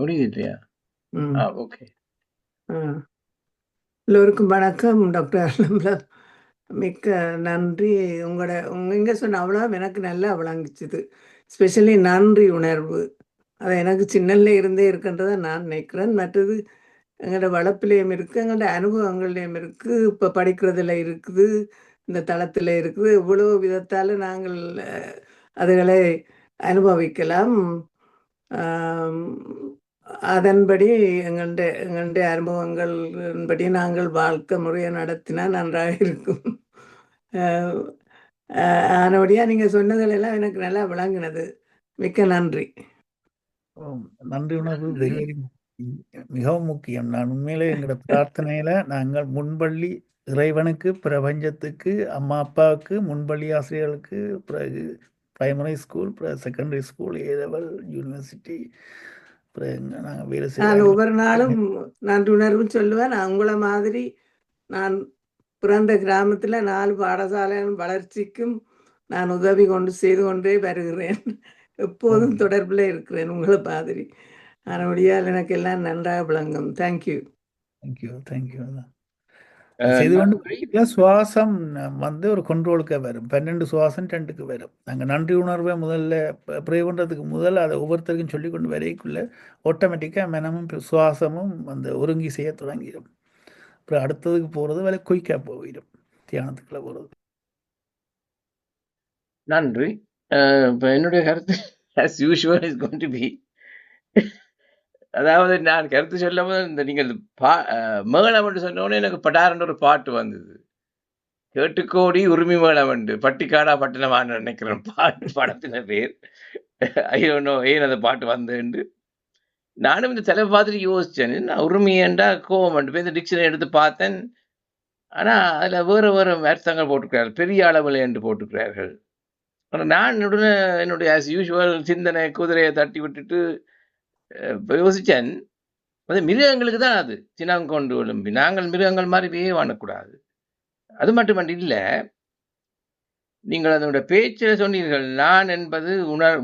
முடியலையா? ஓகே. எல்லோருக்கும் வணக்கம். டாக்டர் மிக்க நன்றி. இங்க சொன்ன அவ்வளோ எனக்கு நல்லா விளங்கிச்சுது. ஸ்பெஷலி நன்றி உணர்வு, அதை எனக்கு சின்னல இருந்தே இருக்குன்றதை நான் நினைக்கிறேன். மற்றது எங்களோட வளர்ப்புலேயும் இருக்குது, எங்களோட அனுபவங்கள்லேயும் இருக்குது, இப்போ படிக்கிறதுல இருக்குது, இந்த தளத்தில் இருக்குது. இவ்வளோ விதத்தால் நாங்கள் அதுகளை அனுபவிக்கலாம். அதன்படி எங்களுடைய அனுபவங்களின்படி நாங்கள் வாழ்க்கை முறையை நடத்தினா நன்றாக இருக்கும். ஆனபடியாக நீங்கள் சொன்னதிலெல்லாம் எனக்கு நல்லா விளங்கினது. மிக்க நன்றி. நன்றி உணர்வு மிகவும் முக்கியம். நான் உண்மையிலே எங்களோட பிரார்த்தனையில நாங்கள் முன்பள்ளி இறைவனுக்கு, பிரபஞ்சத்துக்கு, அம்மா அப்பாவுக்கு, முன்பள்ளி ஆசிரியர்களுக்கு, பிறகு primary school, secondary school, A level, university, நாங்கள் வேலை நான் ஒவ்வொரு நாளும் நன்றி உணர்வு சொல்லுவேன். உங்களை மாதிரி நான் பிறந்த கிராமத்தில் 4 பாடசாலை வளர்ச்சிக்கும் நான் உதவி செய்து கொண்டே வருகிறேன். எப்போதும் தொடர்பில் இருக்கிறேன் உங்களை மாதிரி. அதனுடையால் எனக்கு எல்லாம் நன்றாக விளங்கும். தேங்க்யூ. சுவாசம் ஒரு கண்ட்ரோலுக்கு வரும். 12 சுவாசம் 2க்கு வரும். நாங்கள் நன்றி உணர்வை முதல்ல ப்ரே பண்ணுறதுக்கு முதல்ல அதை ஒவ்வொருத்தருக்கும் சொல்லி கொண்டு வரைக்குள்ள ஆட்டோமேட்டிக்காக மனமும் சுவாசமும் ஒருங்கி செய்ய தொடங்கிடும். அப்புறம் அடுத்ததுக்கு போகிறது வேலை குயிக்காக போயிடும், தியானத்துக்குள்ள போகிறது. நன்றி. இப்போ என்னுடைய கருத்து as usual is going to be, அதாவது நான் கருத்து சொல்லும் போது இந்த நீங்கள் மேளம் என்று சொன்னோடனே எனக்கு பட்டாரன்ற ஒரு பாட்டு வந்தது. கேட்டுக்கோடி உரிமை வேளம் உண்டு பட்டிக்காடா பட்டினமான நினைக்கிறேன் பாட்டு படத்தின பேர். ஐயோ ஏன் அந்த பாட்டு வந்து நானும் இந்த தலைவை பார்த்துட்டு யோசிச்சேன். நான் உரிமையண்டா கோவம் இந்த டிக்ஷனரி எடுத்து பார்த்தேன். ஆனா அதுல வேற அர்த்தங்கள் போட்டுக்கிறார்கள். பெரிய அளவில் என்று போட்டுக்கிறார்கள். நான் என்னுடைய ஆஸ் யூஷுவல் சிந்தனை குதிரையை தட்டி விட்டுட்டு யோசிச்சேன். அது மிருகங்களுக்கு தான் அது சினங்கொண்டு விளம்பி. நாங்கள் மிருகங்கள் மாதிரி வாழக்கூடாது. அது மட்டுமன்றி இல்லை, நீங்கள் அதனுடைய பேச்சில் சொன்னீர்கள் நான் என்பது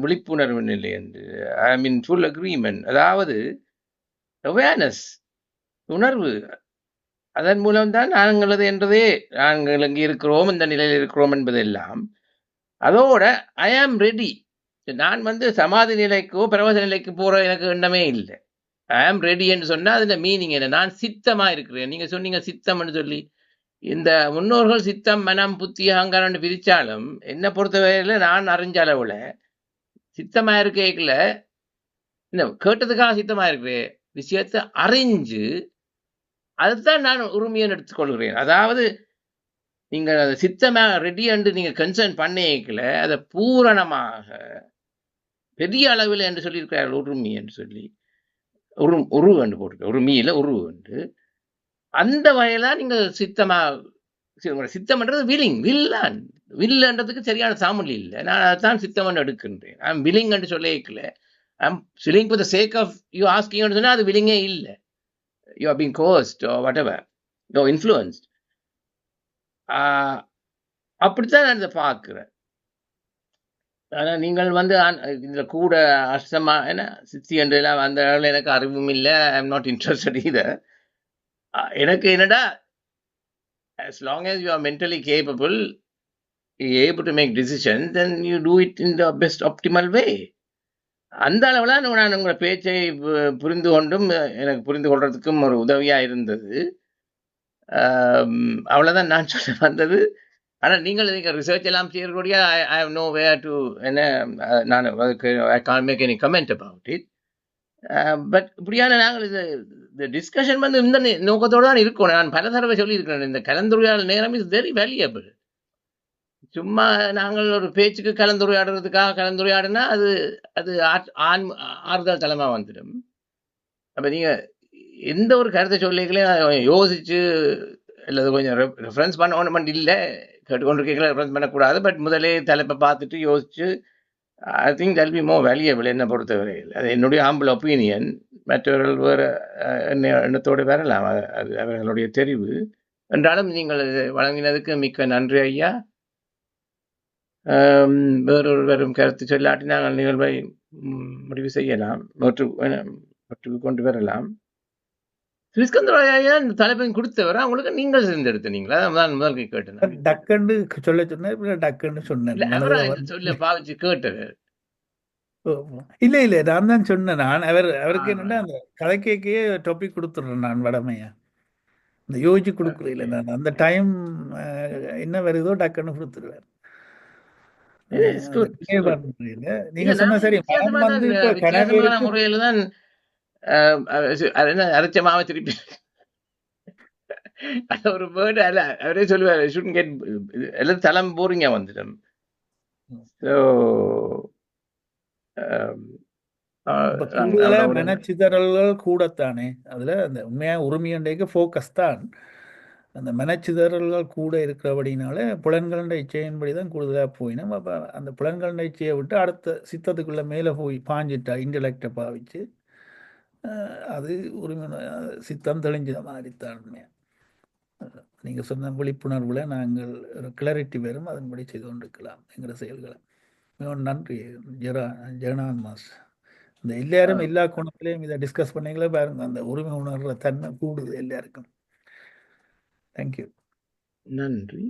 விழிப்புணர்வு நிலை என்று. ஐ மீன் ஃபுல் அக்ரிமெண்ட். அதாவது அவேர்னஸ், உணர்வு. அதன் மூலம்தான் நாங்களது என்றதே, நாங்கள் இங்கே இருக்கிறோம், இந்த நிலையில் இருக்கிறோம் என்பதெல்லாம். அதோட ஐ ஆம் ரெடி. நான் சமாதி நிலைக்கோ பிரவச நிலைக்கு போற எனக்கு எண்ணமே இல்லை. ஐ ஆம் ரெடி என்று சொன்னா அதுல மீனிங் என்ன? நான் சித்தமா இருக்கிறேன். நீங்க சொன்னீங்க சித்தம்னு சொல்லி. இந்த முன்னோர்கள் சித்தம் மனம் புத்தி அகங்காரம் பிரிச்சாலும் என்ன பொறுத்தவரையில நான் அறிஞ்ச அளவுல சித்தமா இருக்கல, இந்த கேட்டதுக்காக சித்தமா இருக்கிறேன் விஷயத்தை அறிஞ்சு அதுதான் நான் உரிமையை எடுத்துக்கொள்கிறேன். அதாவது நீங்க அதை சித்தமா ரெடி என்று நீங்க கன்சர்ன் பண்ணிக்கல, அதை பூரணமாக பெரிய அளவில் என்று சொல்லியிருக்கிறார்கள் உரிமை என்று சொல்லி. உரு என்று போட்டு உரிமையில உருவு என்று அந்த வகையில நீங்க சித்தமா சித்தம்ன்றது வில்லிங் வில்லன்றதுக்கு சரியான சாமொழி இல்லை. நான் அதைத்தான் சித்தம் எடுக்கின்றேன். ஐம் வில்லிங் என்று சொல்லிக்கல. I'm willing for the sake of you asking சொன்னா அது வில்லிங்கே இல்லை. You are being coaxed or whatever, you are influenced. அப்படித்தான் நான் இதை பார்க்கிறேன். ஆனா நீங்கள் இதுல கூட அஷ்டமா என்ன சித்தி என்றெல்லாம் அந்த அளவில் எனக்கு அறிவும் இல்லை. I am not interested either. எனக்கு என்னடா, as long as you are mentally capable, you're able to make decisions, then you do it in the best optimal way. அந்த அளவுல நான் உங்களை பேச்சை புரிந்து கொண்டும் எனக்கு புரிந்து கொள்றதுக்கும் ஒரு உதவியா இருந்தது. அவ்வளவுதான் நான் சொல்ல வந்தது. ஆனா நீங்கள் ரிசர்ச் எல்லாம் செய்யக்கூடிய I have nowhere to என்ன, நான் I can't make any comment about it. But இப்படியான நாங்கள் இந்த டிஸ்கஷன் இந்த நோக்கத்தோடு தான் இருக்கணும். நான் பல தடவை சொல்லியிருக்கிறேன், இந்த கலந்துரையாடல் நேரம் இஸ் வெரி வேல்யூபிள். சும்மா நாங்கள் ஒரு பேச்சுக்கு கலந்துரையாடுறதுக்காக கலந்துரையாடுனா அது அது ஆறுதல் தலைமா வந்துடும். அப்ப நீங்க எந்த ஒரு கருத்தை சொல்லிக்கலையும் யோசிச்சு அல்லது கொஞ்சம் ரெஃபரன்ஸ் பண்ண ஒன்று இல்லை, கேட்டுக்கொண்டிருக்கீங்களா ரெஃபரன்ஸ் பண்ணக்கூடாது. பட் முதலே தலைப்பை பார்த்துட்டு யோசிச்சு I think that be more valuable என்னை பொறுத்தவரையில். அது என்னுடைய ஆம்பிள் ஒப்பீனியன். மற்றவர்கள் வேறு எண்ணத்தோடு வரலாம், அது அவர்களுடைய தெரிவு. என்றாலும் நீங்கள் வழங்கினதுக்கு மிக்க நன்றி ஐயா. வேறொருவரும் கருத்து சொல்லாட்டி நாங்கள் நிகழ்வை முடிவு செய்யலாம், மற்ற கொண்டு வரலாம். ஸ்ரீஸ்கந்தராயா இந்த தலைப்பை கொடுத்தவரை அவங்களுக்கு நீங்கள் சேர்ந்தெடுத்தீங்களா? அதான் முதல் கேட்டேன். டக்குன்னு சொல்ல சொன்னேன், டக்குன்னு சொன்னேன் சொல்ல பாவிச்சு கேட்டவர். இல்ல நான் தான் சொன்னேன். நான் அவருக்கு என்னன்னா அந்த கதை கேட்கையே டாபிக் கொடுத்துட்றேன் நான் வடமையா, இந்த யோசிச்சு கொடுக்குறேன் இல்லை நான். அந்த டைம் என்ன வருதோ டக்குன்னு கொடுத்துருவேன். நீங்க சொன்ன சரி. முறையில தான் அரைச்ச மாவை திருப்பி ஒரு வேர்டு அல்ல, அவரே சொல்லுவார் எல்லாம் தலம் போறீங்க வந்துடும். மனச்சிதறல்கள் கூடத்தானே அதுல அந்த உண்மையா உரிமையண்டைக்கு ஃபோக்கஸ் தான். அந்த மனச்சிதறல்கள் கூட இருக்கிறபடினால புலன்களண்ட இச்சையின்படி தான் கூடுதலாக போயினோம். அப்போ அந்த புலன்களண்ட இச்சையை விட்டு அடுத்த சித்தத்துக்குள்ள மேலே போய் பாஞ்சிட்டா இன்டலெக்டை பாவிச்சு அது உரிமை சித்தம் தெளிஞ்ச மாதிரி தான். நீங்கள் சொன்ன விழிப்புணர்வில் நாங்கள் ஒரு கிளாரிட்டி வரும், அதன்படி செய்து கொண்டிருக்கலாம் எங்களோட செயல்களை. மிகவும் நன்றி ஜெகநாத் மாஸ்டர். இந்த எல்லாரும் எல்லா கோணத்திலையும் இதை டிஸ்கஸ் பண்ணீங்களே பாருங்க, அந்த உரிமை உணர்கிற தன்மை கூடுது எல்லாருக்கும். தேங்க்யூ, நன்றி.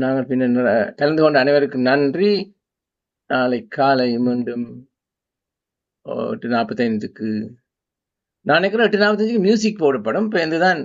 நாங்கள் பின்னர் கலந்து கொண்ட அனைவருக்கும் நன்றி. நாளை காலை மீண்டும் 8:45 நான் நினைக்கிறேன் 8:45 மியூசிக் போடப்படும். இப்போ இதுதான்